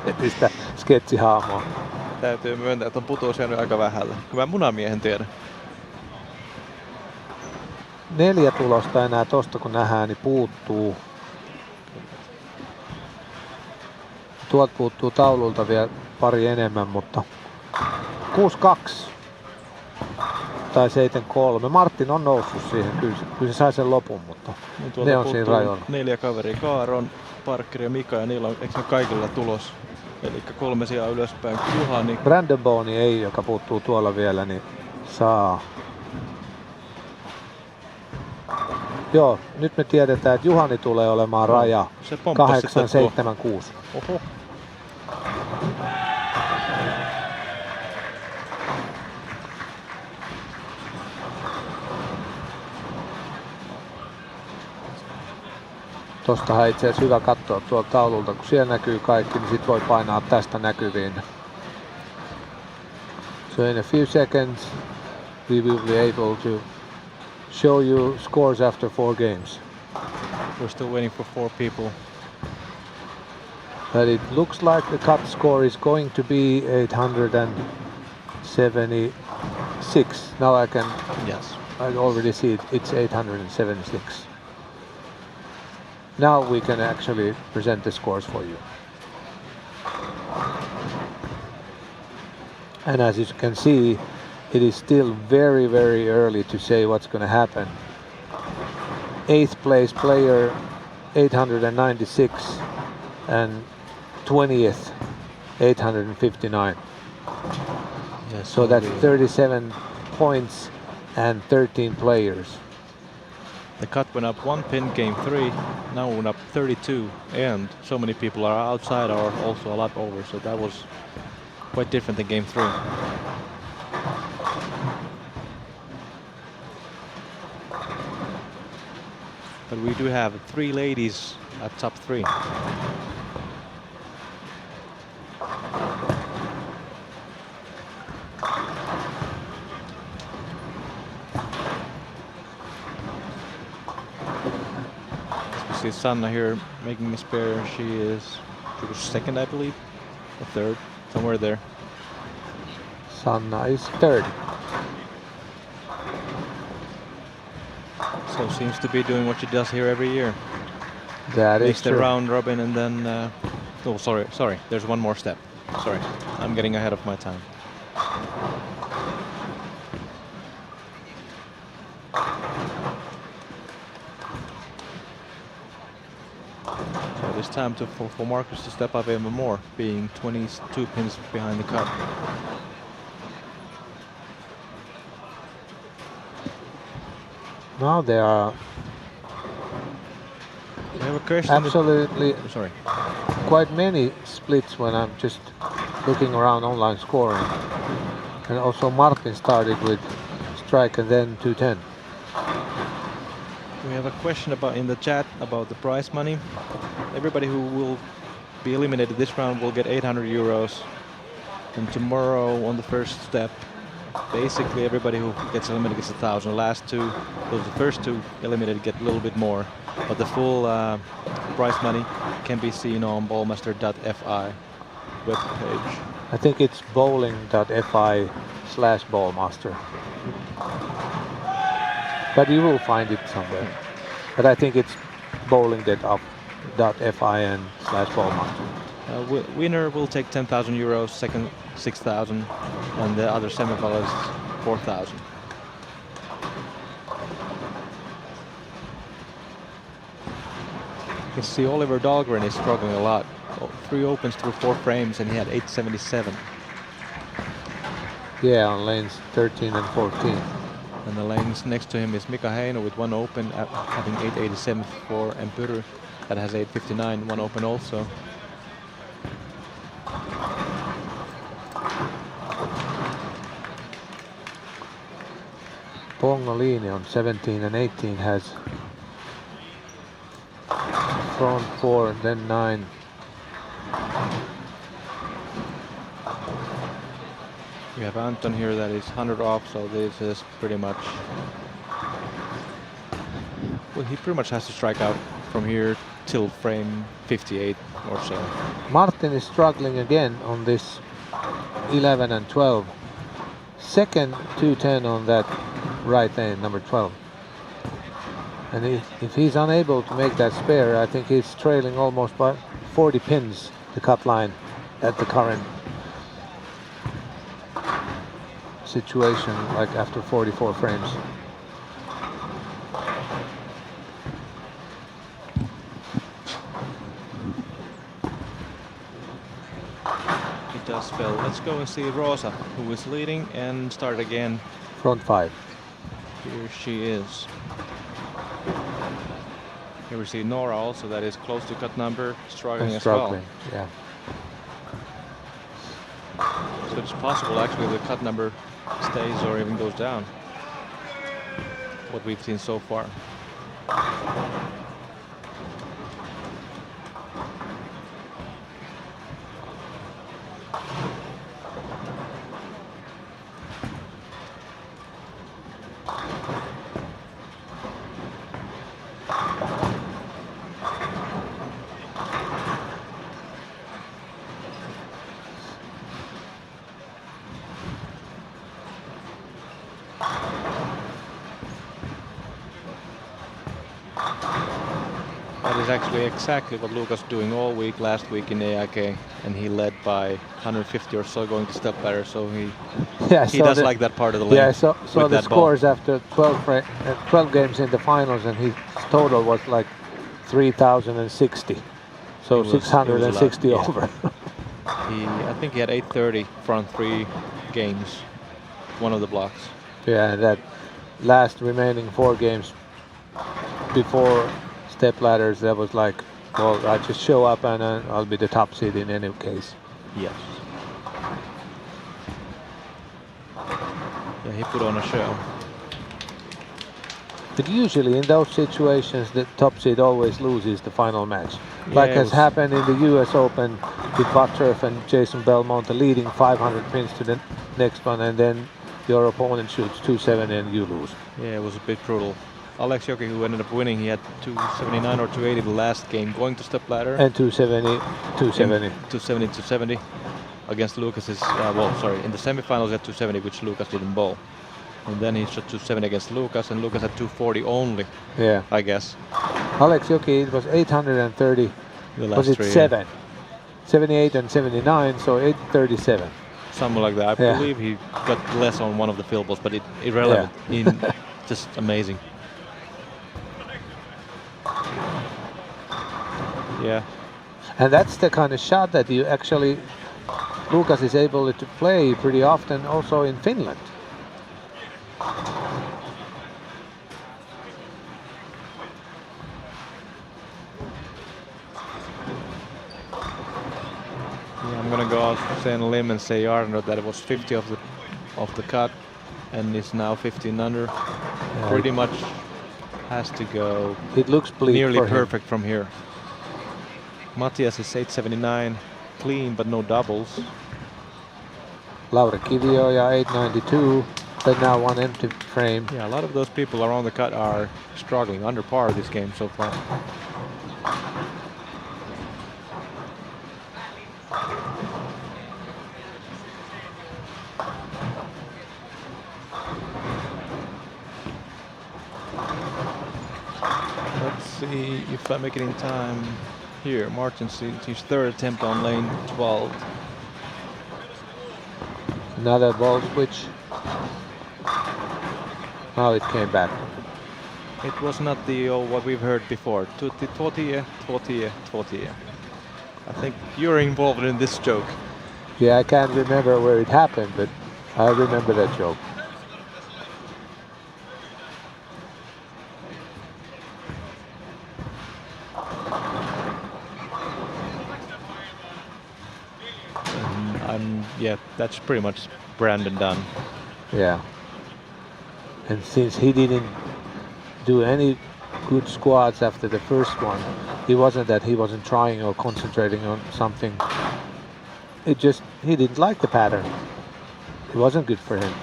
heti sitä sketsihaamoa. Täytyy myöntää, että on Putous jäänyt aika vähällä. Kyllä mä munamiehen tiedän. 4 tulosta enää tosta kun nähdään, niin puuttuu. Tuolta puuttuu taululta vielä pari enemmän, mutta 6-2 tai 7-3. Martin on noussut siihen, kyllä se sai sen lopun, mutta ne on siinä rajoilla. 4 kaveria, Kaaron, Parker ja Mika, ja niillä on kaikilla tulos. Eli 3 sijaa ylöspäin. Juhani. Brandon Boney ei, joka puuttuu tuolla vielä, niin saa. Joo, nyt me tiedetään, että Juhani tulee olemaan raja 8-7-6. Oho. Tostahan itse asiassa hyvä katsoa tuolta taululta, kun siellä näkyy kaikki, niin sit voi painaa tästä näkyviin. So in a few seconds we will be able to show you scores after 4 games. We're still waiting for 4 people. But it looks like the cut score is going to be 876. Now I already see it, it's 876. Now we can actually present the scores for you. And as you can see, it is still very, very early to say what's going to happen. 8th place player 896 and 20th 859. Yes, so that's 37 points and 13 players. The cut went up 1 pin game 3, now went up 32, and so many people are outside or also a lot over, so that was quite different than game 3. But we do have 3 ladies at top 3. See Sanna here making a spare. She was second, I believe, or third, somewhere there. Sanna is third. So seems to be doing what she does here every year. That Makes is the true. round robin and then. Oh, sorry. There's one more step. Sorry, I'm getting ahead of my time. So it's time for Marcus to step up even more, being 22 pins behind the cut. Now there are I have a question. absolutely Sorry. quite many splits when I'm just looking around online scoring. And also Martin started with strike and then 210. We have a question about in the chat about the prize money. Everybody who will be eliminated this round will get 800 euros. And tomorrow on the first step, basically everybody who gets eliminated gets 1,000. Last two, those the first 2 eliminated get a little bit more. But the full prize money can be seen on ballmaster.fi webpage. I think it's bowling.fi/ballmaster. But you will find it somewhere. But I think it's bowling.fi and /ballmaster. Winner will take 10,000 euros, second 6,000, and the other semifinalists 4,000. You can see Oliver Dahlgren is struggling a lot. 3 opens through 4 frames and he had 877. Yeah, on lanes 13 and 14. And the lanes next to him is Mika Heino with 1 open, having 887 for Empuru that has 859, 1 open also. Pongolini on 17 and 18 has front 4, then 9. We have Anton here that is 100 off, so this is pretty much... Well, he pretty much has to strike out from here till frame 58 or so. Martin is struggling again on this 11 and 12. Second 210 on that right lane, number 12. And if he's unable to make that spare, I think he's trailing almost by 40 pins the cut line at the current situation, like after 44 frames. It does fail. Let's go and see Rosa, who is leading, and start again. Front 5. Here she is. Here we see Nora also, that is close to cut number, struggling as well. Yeah. So it's possible actually the cut number stays or even goes down. What we've seen so far. That is actually exactly what Lucas was doing all week last week in AIK, and he led by 150 or so going to step ladder, so he does like that part of the lane. Yeah, so the scores after 12 games in the finals, and his total was like 3,060. So 660 over. I think he had 830 front 3 games, one of the blocks. Yeah, that last remaining 4 games before step ladders, that was like, well, I just show up and I'll be the top seed in any case. Yes. Yeah, he put on a show. But usually in those situations, the top seed always loses the final match. Like has happened in the US Open with Butterf and Jason Belmonte leading 500 pins to the next one, and then your opponent shoots 270 and you lose. Yeah, it was a bit brutal. Alex Joki, who ended up winning, he had 279 or 280 the last game going to step ladder. And 270, 270. 270, 270 against Lucas's, in the semifinals he had 270, which Lucas didn't bowl. And then he shot 270 against Lucas, and Lucas had 240 only. Yeah, I guess. Alex Joki, it was 830. The last was it 3, 7? 78 and 79, so 837. Something like that. I believe he got less on one of the field balls, but irrelevant. Just amazing. Yeah. And that's the kind of shot that you actually, Lucas is able to play pretty often also in Finland. Yeah, I'm gonna go out on a limb and say Arno that it was 50 of the cut and is now 15 under. Yeah. Pretty much has to go. It looks bleak nearly for perfect him. From here. Matias is 879, clean but no doubles. Laura Kivioja 892, but now one empty frame. Yeah, a lot of those people around the cut are struggling under par this game so far. Let's see if I make it in time. Here, Martin's his third attempt on lane 12. Another ball switch. Now it came back. It was not the what we've heard before. Tortilla. I think you're involved in this joke. Yeah, I can't remember where it happened, but I remember that joke. Yeah, that's pretty much Brandon done. Yeah. And since he didn't do any good squats after the first one, it wasn't that he wasn't trying or concentrating on something. It just, he didn't like the pattern. It wasn't good for him.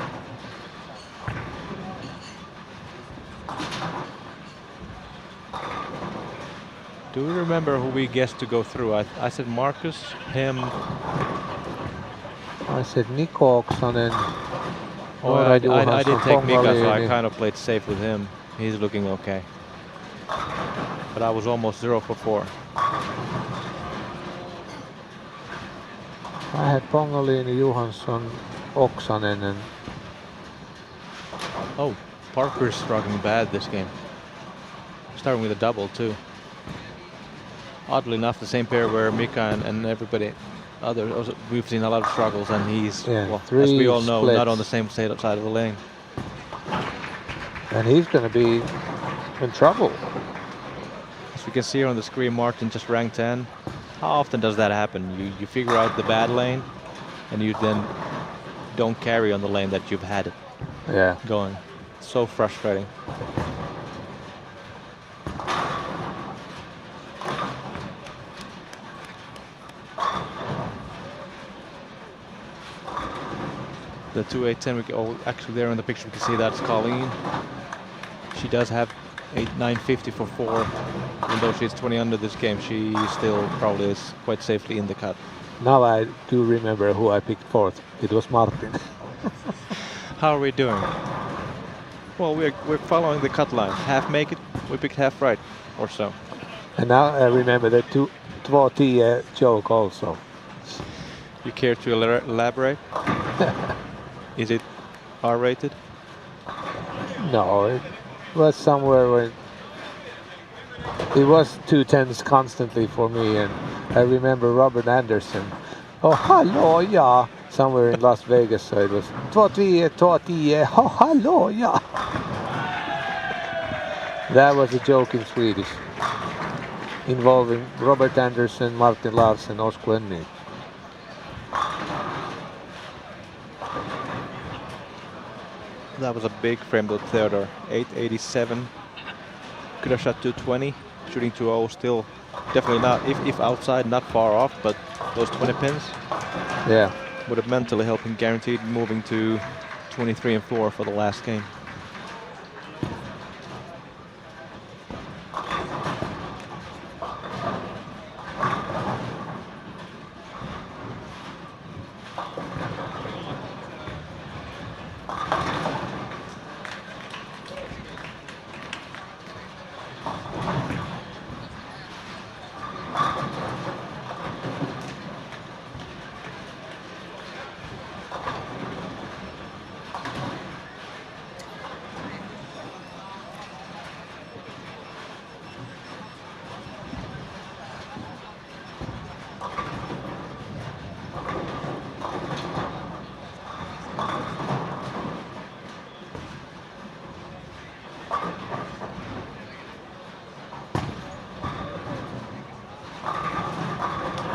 Do we remember who we guessed to go through? I said Marcus, him. I said Nikko Oksanen. Oh, I did take Mika, so I kind of played safe with him. He's looking okay. But I was almost 0 for 4. I had Pongolini, Johansson, Oksanen, and Oh, Parker's struggling bad this game. Starting with a double too. Oddly enough, the same pair where Mika and everybody others, we've seen a lot of struggles, and he's, well, as we all know, not on the same side of the lane. And he's going to be in trouble. As we can see here on the screen, Martin just ranked 10. How often does that happen? You figure out the bad lane, and you then don't carry on the lane that you've had going. So frustrating. The 2.810, actually there in the picture we can see that's Colleen. She does have 950 for 4. Even though she's 20 under this game, she still probably is quite safely in the cut. Now I do remember who I picked fourth. It was Martin. How are we doing? Well, we're following the cut line. Half make it, we picked half right or so. And now I remember the 2-10 joke also. You care to elaborate? Is it R-rated? No, it was somewhere when it was 2-10s constantly for me, and I remember Robert Anderson. Oh, hello, yeah, somewhere in Las Vegas. So it was 2-10, oh, hello, yeah. That was a joke in Swedish, involving Robert Anderson, Martin Larsson, Osko and me. That was a big frame though, Theodore. 887. Could have shot 220. Shooting 2-0 still definitely not, if outside, not far off, but those 20 pins would have mentally helped him, guaranteed moving to 23 and 4 for the last game.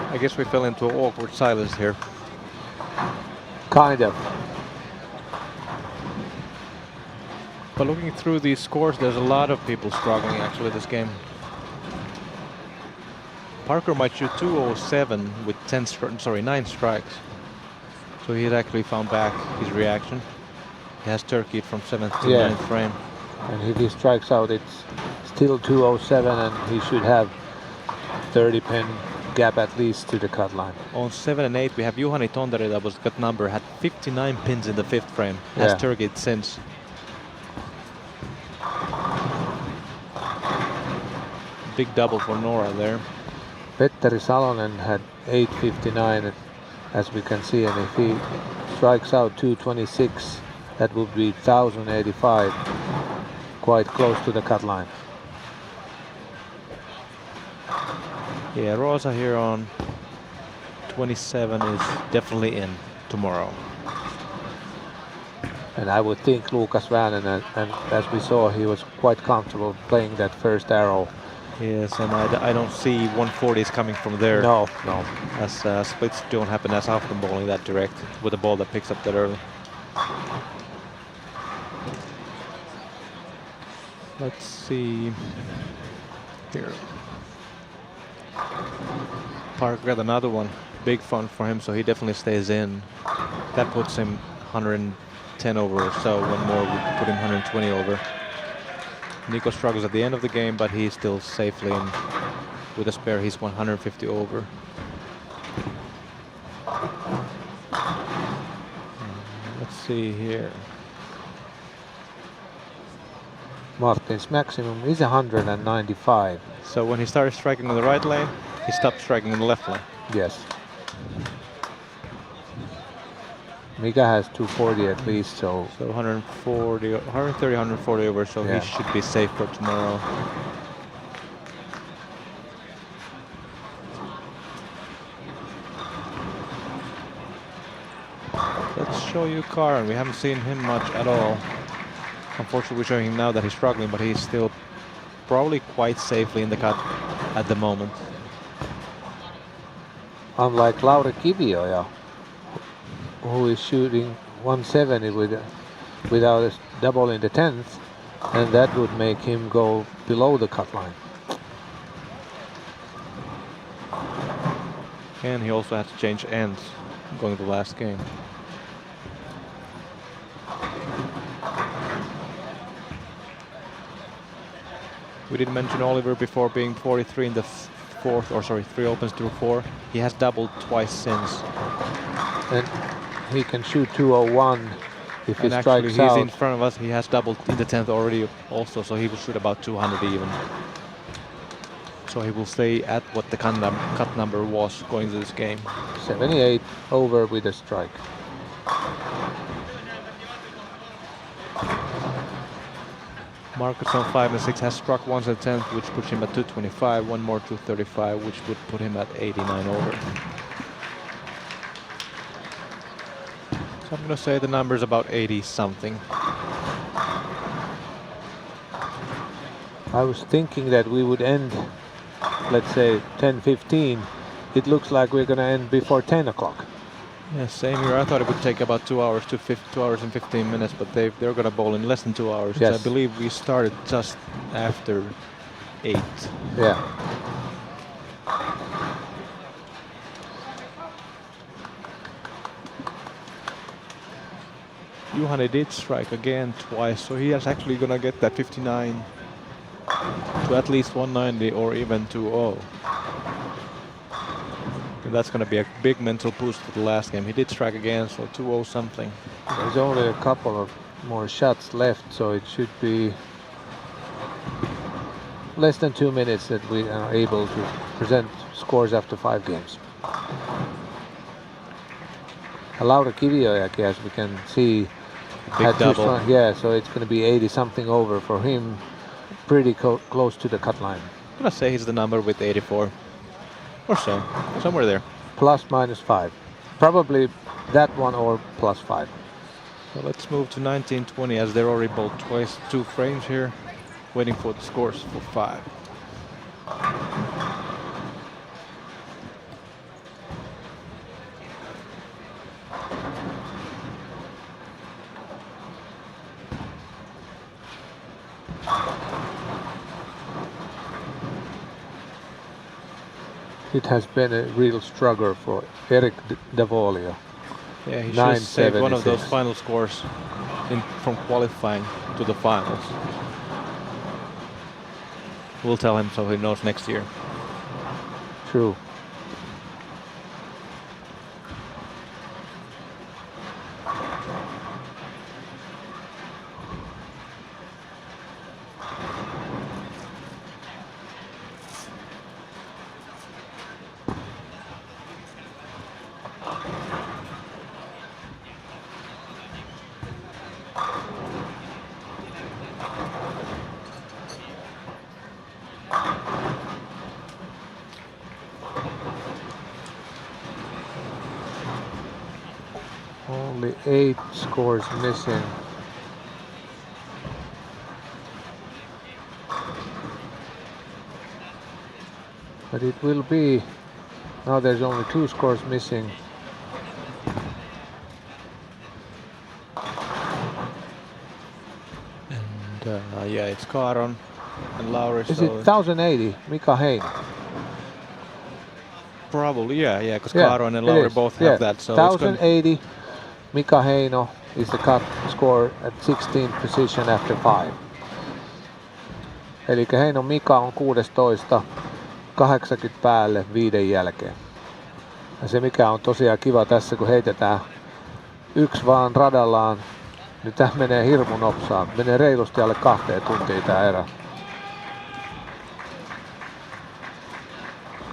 I guess we fell into an awkward silence here. Kind of. But looking through these scores, there's a lot of people struggling actually this game. Parker might shoot 207 with 9 strikes. So he's actually found back his reaction. He has turkeyed from 7th to 9th frame. And if he strikes out, it's still 207, and he should have 30 pin gap at least to the cut line. On 7 and 8, we have Juhani Tonderi, that was gut number, had 59 pins in the 5th frame. Has turkeyed since. Big double for Nora there. Petteri Salonen had 859, as we can see, and if he strikes out 226, that would be 1085, quite close to the cut line. Yeah, Rosa here on 27 is definitely in tomorrow. And I would think Lucas Väänänen, and as we saw, he was quite comfortable playing that first arrow. Yes, and I don't see 140s coming from there. No. As splits don't happen as often bowling that direct with a ball that picks up that early. Let's see here. Park got another one. Big fun for him, so he definitely stays in. That puts him 110 over or so. One more would put him 120 over. Nico struggles at the end of the game, but he's still safely in. With a spare, he's 150 over. Let's see here. Martin's maximum is 195. So when he started striking in the right lane, he stopped striking in the left lane. Yes. Mika has 240 at least, so 130, 140 over, so Yeah. he should be safe for tomorrow. Let's show you Karan. We haven't seen him much at all. Unfortunately, we're showing him now that he's struggling, but he's still probably quite safely in the cut at the moment. unlike Lauri Kivioja, who is shooting 170 without a double in the 10th, and that would make him go below the cut line. And he also had to change ends going to the last game. We did mention Oliver before being 43 in the fourth, or sorry, 3 opens through 4. He has doubled twice since. And he can shoot 201 if he And actually strikes he's out. in front of us. He has doubled in the 10th already also, so he will shoot about 200 even. So he will stay at what the cut number was going to this game. 78 over with a strike. Marcus on 5 and 6 has struck once at 10th, which puts him at 225. One more 235, which would put him at 89 over. So I'm going to say the number's about 80 something. I was thinking that we would end, let's say 10:15. It looks like we're going to end before 10 o'clock. Yeah, same here. I thought it would take about 2 hours to 2 hours and 15 minutes, but they're going to bowl in less than 2 hours. Yes. I believe we started just after 8. Yeah. Juhani did strike again twice, so he is actually going to get that 59 to at least 190 or even 2-0. And that's going to be a big mental boost for the last game. He did strike again, so 2-0 something. There's only a couple of more shots left, so it should be less than 2 minutes that we are able to present scores after 5 games. Lauri Kivioja, as we can see, Big had 2 double. strikes. Yeah, so it's going to be 80 something over for him, pretty close to the cut line. I'm going to say he's the number with 84 or so, somewhere there. Plus minus 5. Probably that one or plus 5. So let's move to 1920 as they're already bowled twice, 2 frames here, waiting for the scores for 5. It has been a real struggle for Eric Davolia. Yeah, he should save one of 976. those final scores from qualifying to the finals. We'll tell him so he knows next year. True. Only 8 scores missing. But it will be, now there's only 2 scores missing. And Yeah, it's Karon and Lauri. Is so it 1080, Mika Heino? Probably, yeah, because Yeah, Karon and it Lauri is. both Yeah, have that. So it's gonna, 1080, Mika Heino is the cut score at 16th position after 5. Eli Heino Mika on 16, 80 päälle 5 jälkeen. Ja se mikä on tosiaan kiva tässä, kun heitetään yksi vaan radallaan, niin tää menee hirmu nopsaan. Menee reilusti alle 2 tuntia tää erä.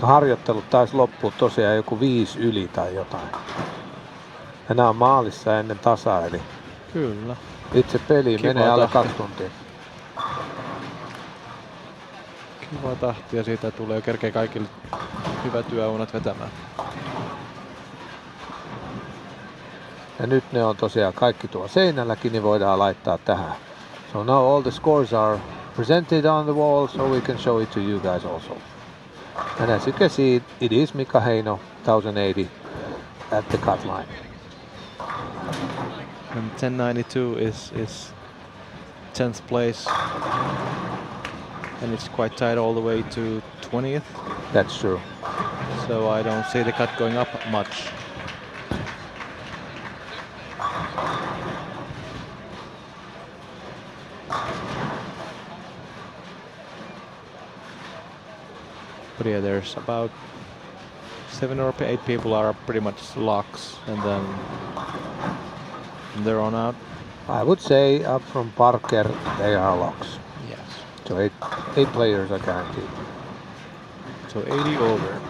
Harjoittelut taisi loppua tosiaan joku 5 yli tai jotain. Ja nää on maalissa ennen tasaa, eli kyllä. itse peli Kiva menee alle tahti. 2 tuntia. Kiva tahti ja siitä tulee kerkeä kaikille hyvät yöunat vetämään. Ja nyt ne on tosiaan kaikki tuolla seinälläkin, niin voidaan laittaa tähän. So now all the scores are presented on the wall, so we can show it to you guys also. And as you can see, it is Mika Heino, 1080 at the cut line. And 1092 is 10th place. And it's quite tight all the way to 20th. That's true. So I don't see the cut going up much. But yeah, there's about 7 or 8 people are pretty much locks, and then from there on out. I would say up from Parker, they are locks. Yes. So 8 players are guaranteed. So 80 over.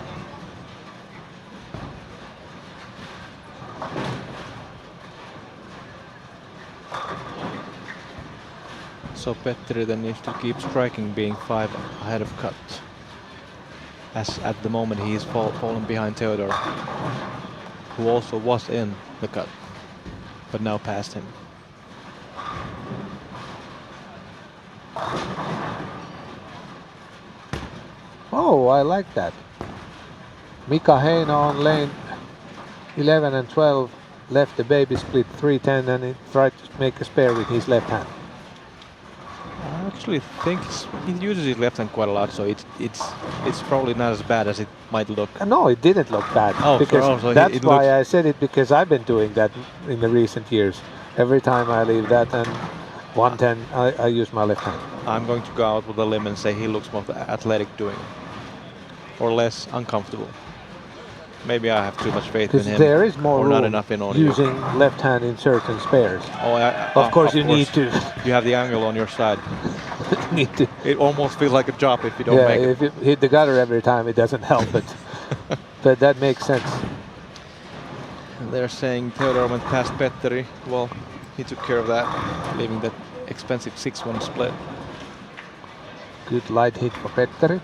So Petteri then needs to keep striking, being 5 ahead of cut. As at the moment he is falling behind Theodor, who also was in the cut, but now passed him. Oh, I like that. Mika Heino on lane 11 and 12 left the baby split 310 and he tried to make a spare with his left hand. I actually think he uses his left hand quite a lot, so it's probably not as bad as it might look. No, it didn't look bad. Oh, because so that's it why looks- I said it, because I've been doing that in the recent years. Every time I leave that and 110, I use my left hand. I'm going to go out with a limb and say he looks more athletic doing it, or less uncomfortable. Maybe I have too much faith in Because him, there is more or not room enough in audio. using left hand in certain spares. Oh, Of course you need to. You have the angle on your side. need to. It almost feels like a job if you don't Yeah, make it. if you hit the gutter every time, it doesn't help. But that makes sense. They're saying Theodor went past Petteri. Well, he took care of that, leaving that expensive 6-1 split. Good light hit for Petteri.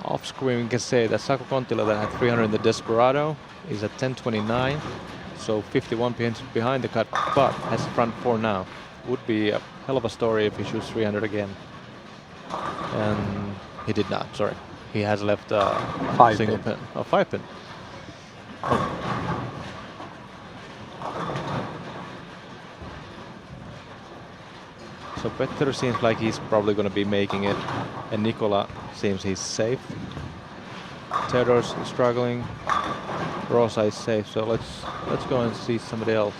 Off screen we can say that Saku Kontila that had 300 in the Desperado is at 1029, so 51 behind the cut, but has front 4 now. Would be a hell of a story if he shoots 300 again. And he did not, sorry. He has left a 5 single pin. pin. Oh, 5 pin. So Petteri seems like he's probably going to be making it, and Nikola seems he's safe. Theodor's struggling. Rosa is safe, so let's go and see somebody else.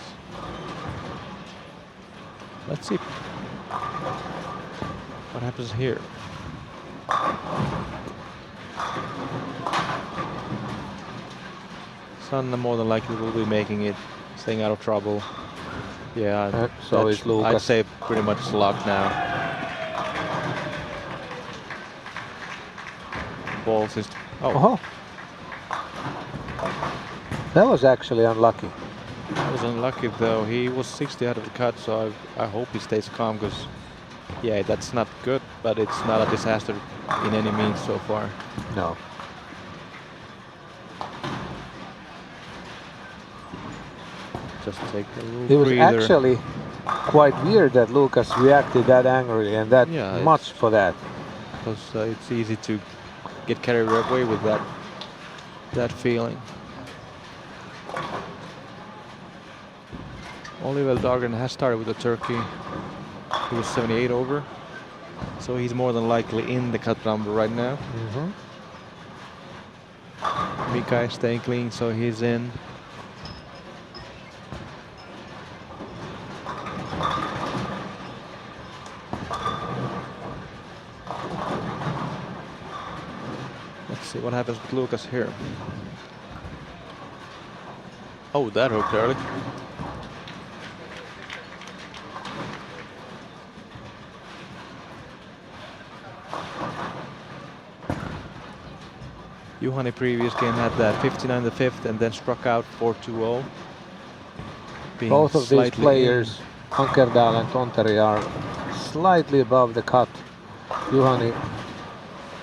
Let's see what happens here. Sanna more than likely will be making it, staying out of trouble. Yeah, so that's- is Lucas. I'd say pretty much locked now. Balls is. Oh, That was actually unlucky. that was unlucky though. He was 60 out of the cut, so I hope he stays calm, because yeah, that's not good, but it's not a disaster in any means so far. No. Just take a little It was breather. actually quite weird that Lucas reacted that angrily and that Yeah, much for that. Because it's easy to get carried away with that feeling. Oliver Dahlgren has started with the turkey. He was 78 over. So he's more than likely in the cut number right now. Mika is staying clean, so he's in. Let's see what happens with Lucas here. Oh, that hooked early. Juhani previous game had that 59 the fifth and then struck out 4-2-0. Both of these players, Ankerdal and Tonteri, are slightly above the cut. Juhani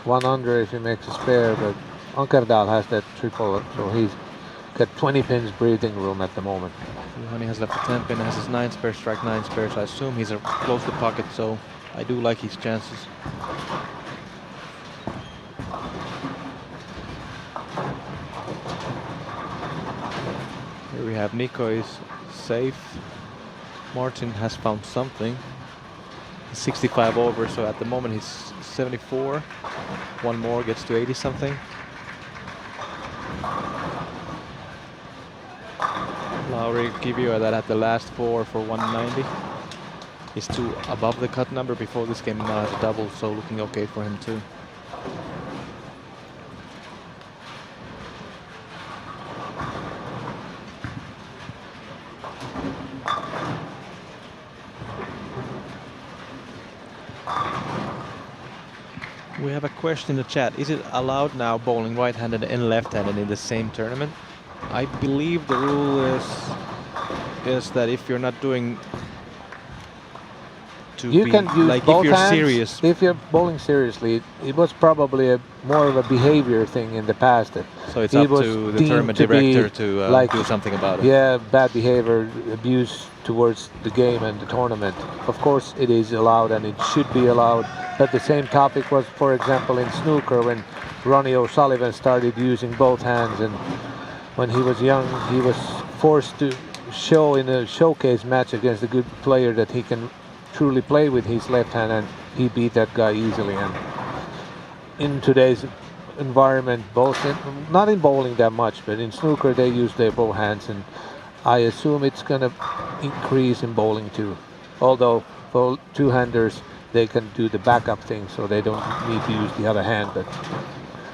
100 if he makes a spare, but Ankerdal has that triple, so he's got 20 pins breathing room at the moment. Juhani has left a 10 pin, has his 9 spare, strike 9 spares. I assume he's close to pocket, so I do like his chances. Here we have Nico is safe. Martin has found something. He's 65 over, so at the moment he's 74. One more gets to 80 something. Lauri Kivio that had the last 4 for 190. He's 2 above the cut number before this game now has a double, so looking okay for him too. We have a question in the chat. Is it allowed now bowling right-handed and left-handed in the same tournament? I believe the rule is that if you're not doing you can use like both if you're hands. serious. If you're bowling seriously, it was probably more of a behavior thing in the past. So it's up to the tournament director to like, do something about it. Yeah, bad behavior, abuse towards the game and the tournament. Of course it is allowed and it should be allowed. But the same topic was, for example, in snooker when Ronnie O'Sullivan started using both hands, and when he was young he was forced to show in a showcase match against a good player that he can truly play with his left hand, and he beat that guy easily. And in today's environment, not in bowling that much, but in snooker they use their both hands, and I assume it's gonna increase in bowling too. Although for two-handers they can do the backup thing, so they don't need to use the other hand. But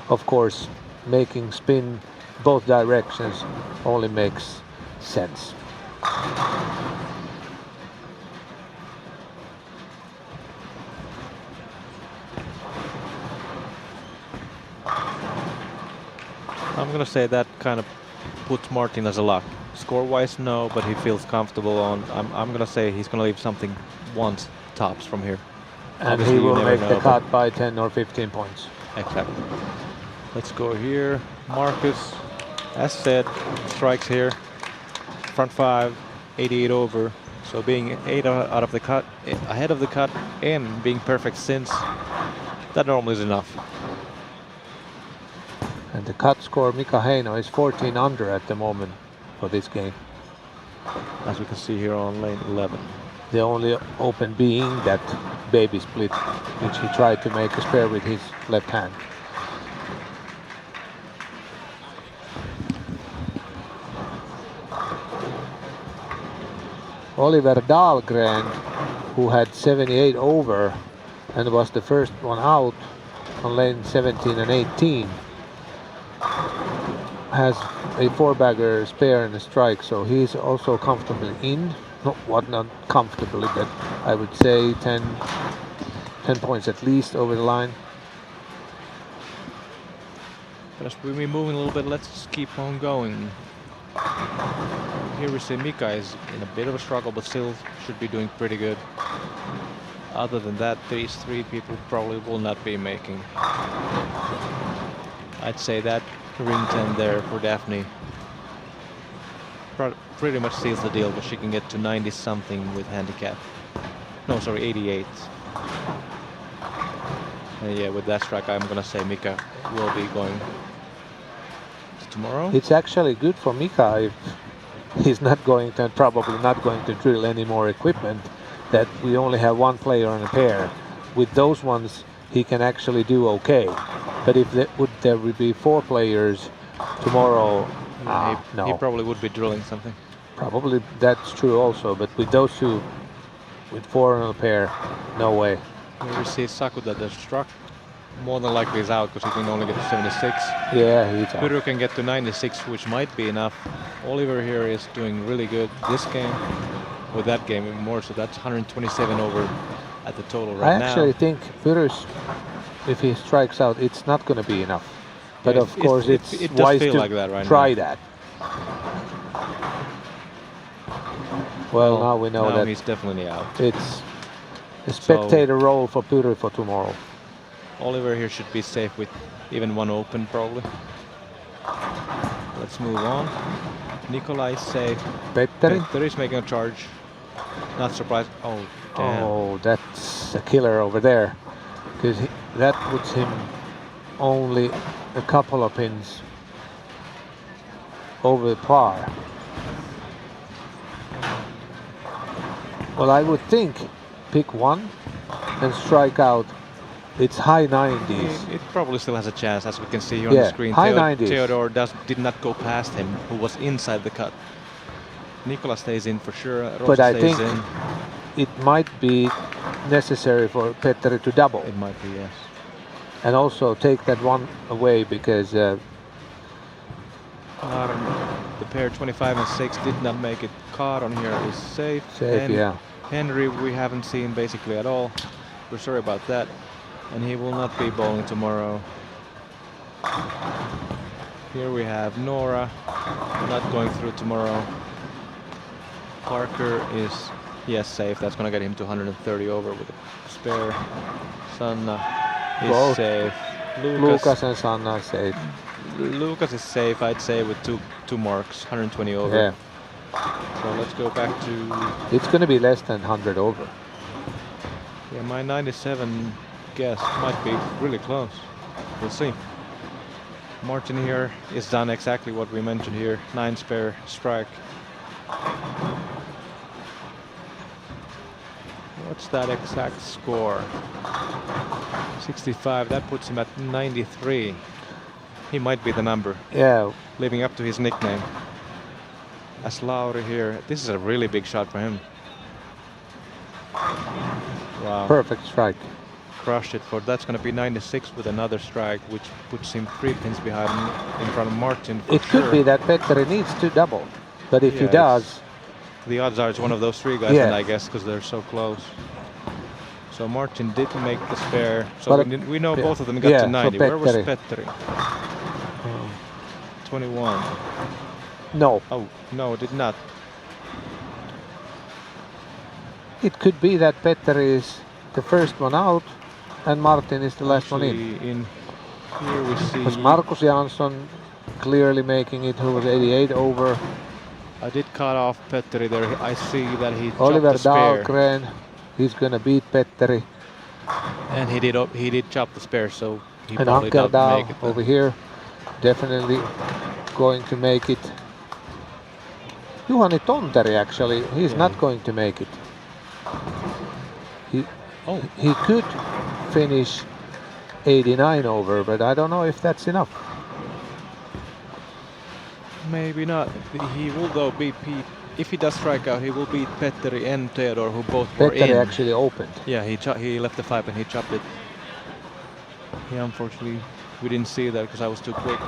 of course, making spin both directions only makes sense. I'm gonna say that kind of puts Martin as a lock. Score-wise, no, but he feels comfortable on. I'm gonna say he's gonna leave something once tops from here. And obviously he will you never make the know, cut by 10 or 15 points. Exactly. Let's go here. Marcus, as said, strikes here. Front 5, 88 over. So being 8 out of the cut, ahead of the cut, and being perfect since, that normally is enough. And the cut score, Mika Heino, is 14 under at the moment for this game. As we can see here on lane 11. The only open being that baby split, which he tried to make a spare with his left hand. Oliver Dahlgren, who had 78 over and was the first one out on lane 17 and 18, has a 4-bagger spare and a strike, so he's also comfortably in. Not comfortably, but I would say 10 points at least over the line. But as we're moving a little bit, let's just keep on going. Here we see Mika is in a bit of a struggle, but still should be doing pretty good. Other than that, these 3 people probably will not be making. I'd say that ring 10 there for Daphne pretty much seals the deal, but she can get to 90 something with handicap. No, sorry, 88. And yeah, with that strike, I'm gonna say Mika will be going to tomorrow. It's actually good for Mika if he's not going to, probably not going to drill any more equipment, that we only have one player on a pair. With those ones, he can actually do okay. But if there would be 4 players tomorrow, no. He probably would be drilling something. Probably that's true also, but with those 2, with 4 on a pair, no way. Here we see Saku that the struck more than likely is out because he can only get to 76. Yeah, he's out. Pyry can get to 96, which might be enough. Oliver here is doing really good this game, with that game even more, so that's 127 over at the total right now. I actually think Pyry's, if he strikes out, it's not going to be enough. But Yeah, of course, it it's does wise feel to like that right try now. that. Well, now we know now that he's definitely out. it's a spectator role for Pyry for tomorrow. Oliver here should be safe with even 1 open probably. Let's move on. Nikolai is safe. Petteri. Petteri is making a charge. Not surprised. Oh, damn. Oh, that's a killer over there. Because that puts him only a couple of pins over the par. Well, I would think pick 1 and strike out. It's high 90s. It probably still has a chance, as we can see here on Yeah, the screen. high 90s. Theodore did not go past him, who was inside the cut. Nikola stays in for sure. Rosa But I stays think in. it might be necessary for Petteri to double. It might be, yes. And also take that 1 away because The pair 25 and 6 did not make it. Card on here is safe. safe, yeah. Henry we haven't seen basically at all. We're sorry about that. And he will not be bowling tomorrow. Here we have Nora not going through tomorrow. Parker is, yes, safe. That's going to get him to 130 over with a spare. Sanna is Both. safe. Lucas and Sanna are safe. Lucas is safe, I'd say, with two marks, 120 over. Yeah. So let's go back to, It's going to be less than 100 over. yeah, my 97 guess might be really close. We'll see. Martin here is done exactly what we mentioned here. 9 spare strike. What's that exact score? 65. That puts him at 93. He might be the number, Yeah, living up to his nickname. As Lauri here, this is a really big shot for him. Wow. perfect strike. Crushed it for, that's going to be 96 with another strike, which puts him 3 pins behind in front of Martin. It could be that Petteri needs to double, but if he Yeah, does, The odds are it's one of those 3 guys, Yeah. then I guess, because they're so close. So Martin did make the spare. So But, we know yeah. both of them got Yeah, to so 90. Where was Petteri. Petteri? 21. no. Oh, no, did not. It could be that Petteri is the first one out and Martin is the last one in. Actually, in here we see. Because Markus Jansson clearly making it, who was 88 over. I did cut off Petteri there. I see that he Oliver chopped the spare. Dahlgren, he's gonna beat Petteri. And he did chop the spare, so he And probably Anker didn't Dahl make it. over here, definitely going to make it. Juhani Tonteri actually, he's Yeah. not going to make it. Oh, He could finish 89 over, but I don't know if that's enough. maybe not. He will though beat Pete. If he does strike out, he will beat Petteri and Theodore, who both were Petteri in. actually opened. Yeah, he left the 5 and he chopped it. Yeah, unfortunately, we didn't see that because I was too quick.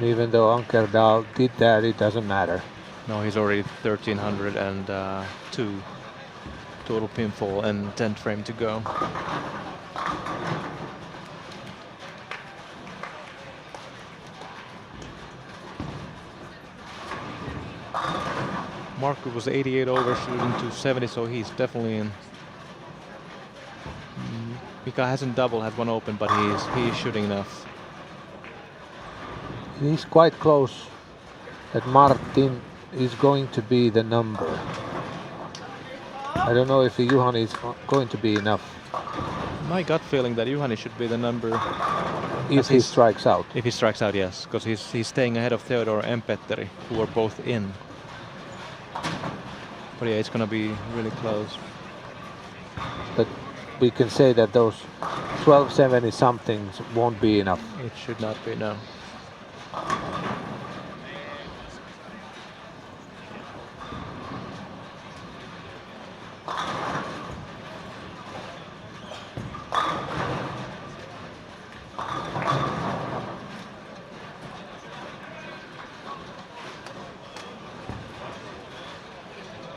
Even though Anker Dahl did that, it doesn't matter. No, he's already 1302 total pinfall and 10th frame to go. Marco was 88 over, shooting to 70, so he's definitely in. Mika hasn't double, had 1 open, but he's shooting enough. He's quite close that Martin is going to be the number. I don't know if Juhani is going to be enough. my gut feeling that Juhani should be the number If he strikes out. if he strikes out, yes, because he's staying ahead of Theodor and Petteri, who are both in. But yeah, it's gonna be really close. But we can say that those 1270 somethings won't be enough. It should not be, no.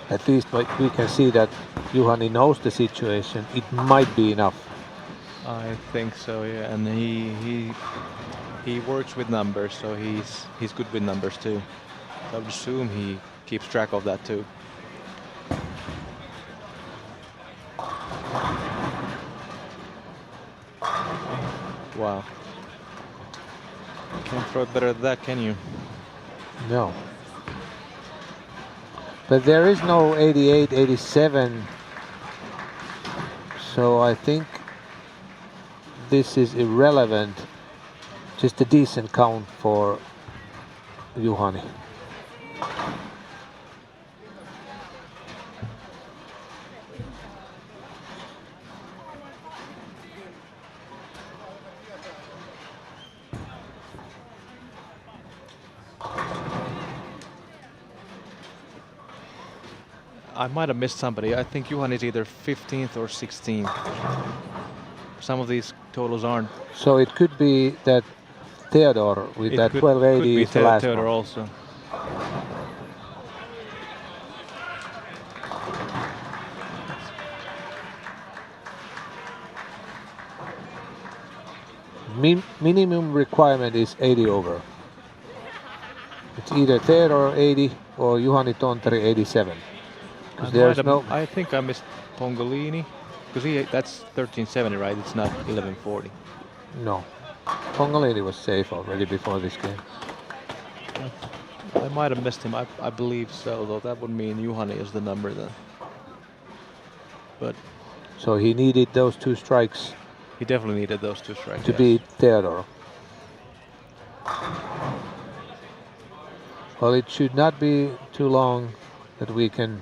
At least we can see that Juhani knows the situation. It might be enough. I think so, yeah. And he works with numbers, so he's good with numbers too. So I would assume he keeps track of that too. Wow. Can't throw it better than that, can you? No. But there is no 88, 87. So I think this is irrelevant. Just a decent count for Juhani. I might have missed somebody. I think Juhani is either 15th or 16th. Some of these totals aren't. So it could be that Theodor with that 1280 is the last Theodor one. also. Minimum requirement is 80 over. It's either Theodor 80 or Juhani Tonteri 87. I think I missed Pongolini because that's 1370, right? It's not 1140. No, Pongolini was safe already before this game. I might have missed him. I believe so, though that would mean Juhani is the number then. But so he needed those two strikes. He definitely needed those two strikes to beat Theodor. Well, it should not be too long that we can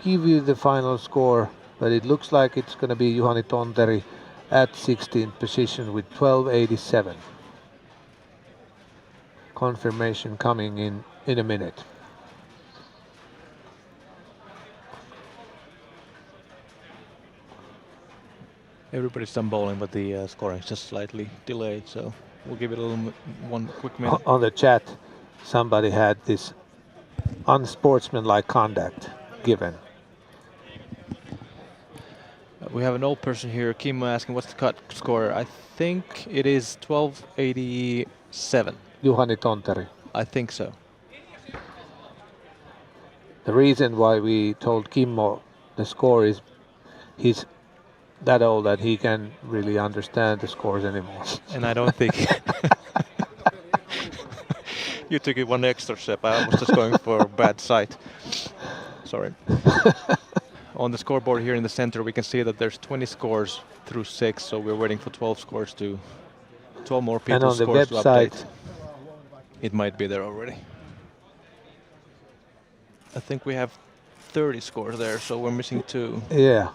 give you the final score, but it looks like it's going to be Juhani Tonteri at 16th position with 1287. Confirmation coming in a minute. Everybody's done bowling, but the scoring is just slightly delayed, so we'll give it a little one quick minute. On the chat, somebody had this unsportsmanlike conduct given. We have an old person here, Kim, asking what's the cut score. I think it is 1287. Juhani Tonteri. I think so. The reason why we told Kimmo the score is he's that old that he can really understand the scores anymore. And I don't think you took it one extra step. I was just going for a bad sight. Sorry. On the scoreboard here in the center, we can see that there's 20 scores through 6, so we're waiting for 12 scores to 12 more people. And on the scores website, it might be there already. I think we have 30 scores there, so we're missing 2. Yeah.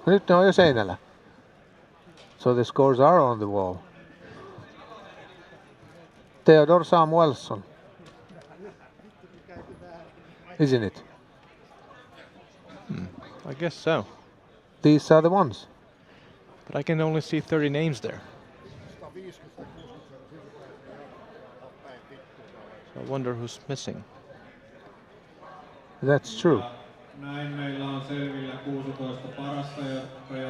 Nyt ne on jo seinällä. So the scores are on the wall. Theodor Samuelsson. Isn't it? I guess so. These are the ones. But I can only see 30 names there. So I wonder who's missing. That's true.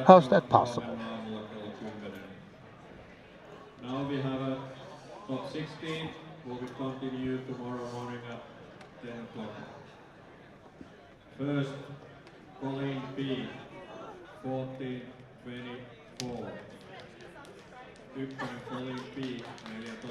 How's that possible? Now we have a top 16, who will continue tomorrow morning at 10 o'clock. First, Colleen B, 14-24. Ykkönen Colleen B, 14-24.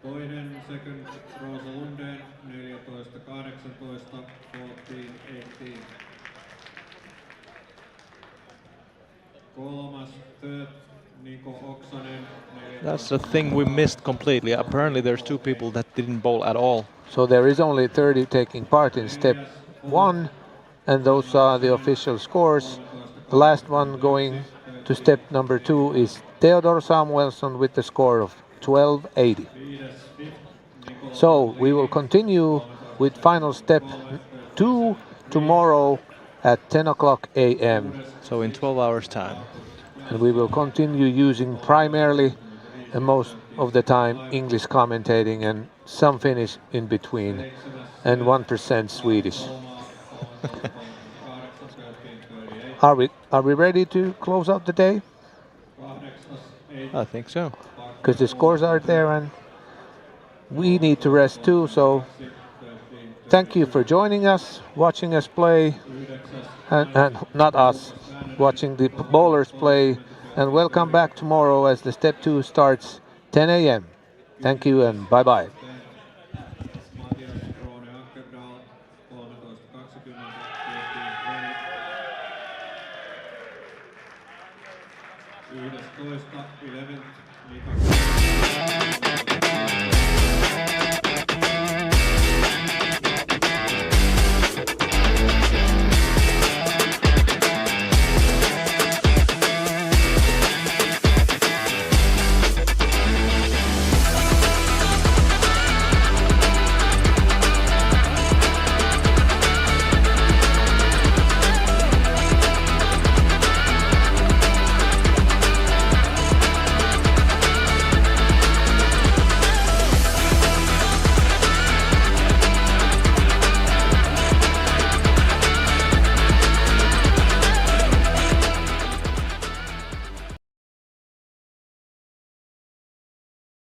Toinen second Rosa Lundén 14-18, 14-18. Kolmas third Niko Oksanen. That's the thing we missed completely. Apparently there's two people that didn't bowl at all. So there is only 30 taking part in step 1, and those are the official scores. The last one going to step number 2 is Theodor Samuelsson with the score of 1280. So we will continue with final step 2 tomorrow at 10 o'clock a.m. So in 12 hours time. And we will continue using primarily and most of the time English commentating and some Finnish in between and 1% Swedish. Are we ready to close out the day? I think so. Because the scores are there and we need to rest too, so thank you for joining us, watching us play, and not us, watching the bowlers play, and welcome back tomorrow as the step 2 starts 10 a.m. Thank you and bye-bye. Matias 11, Mika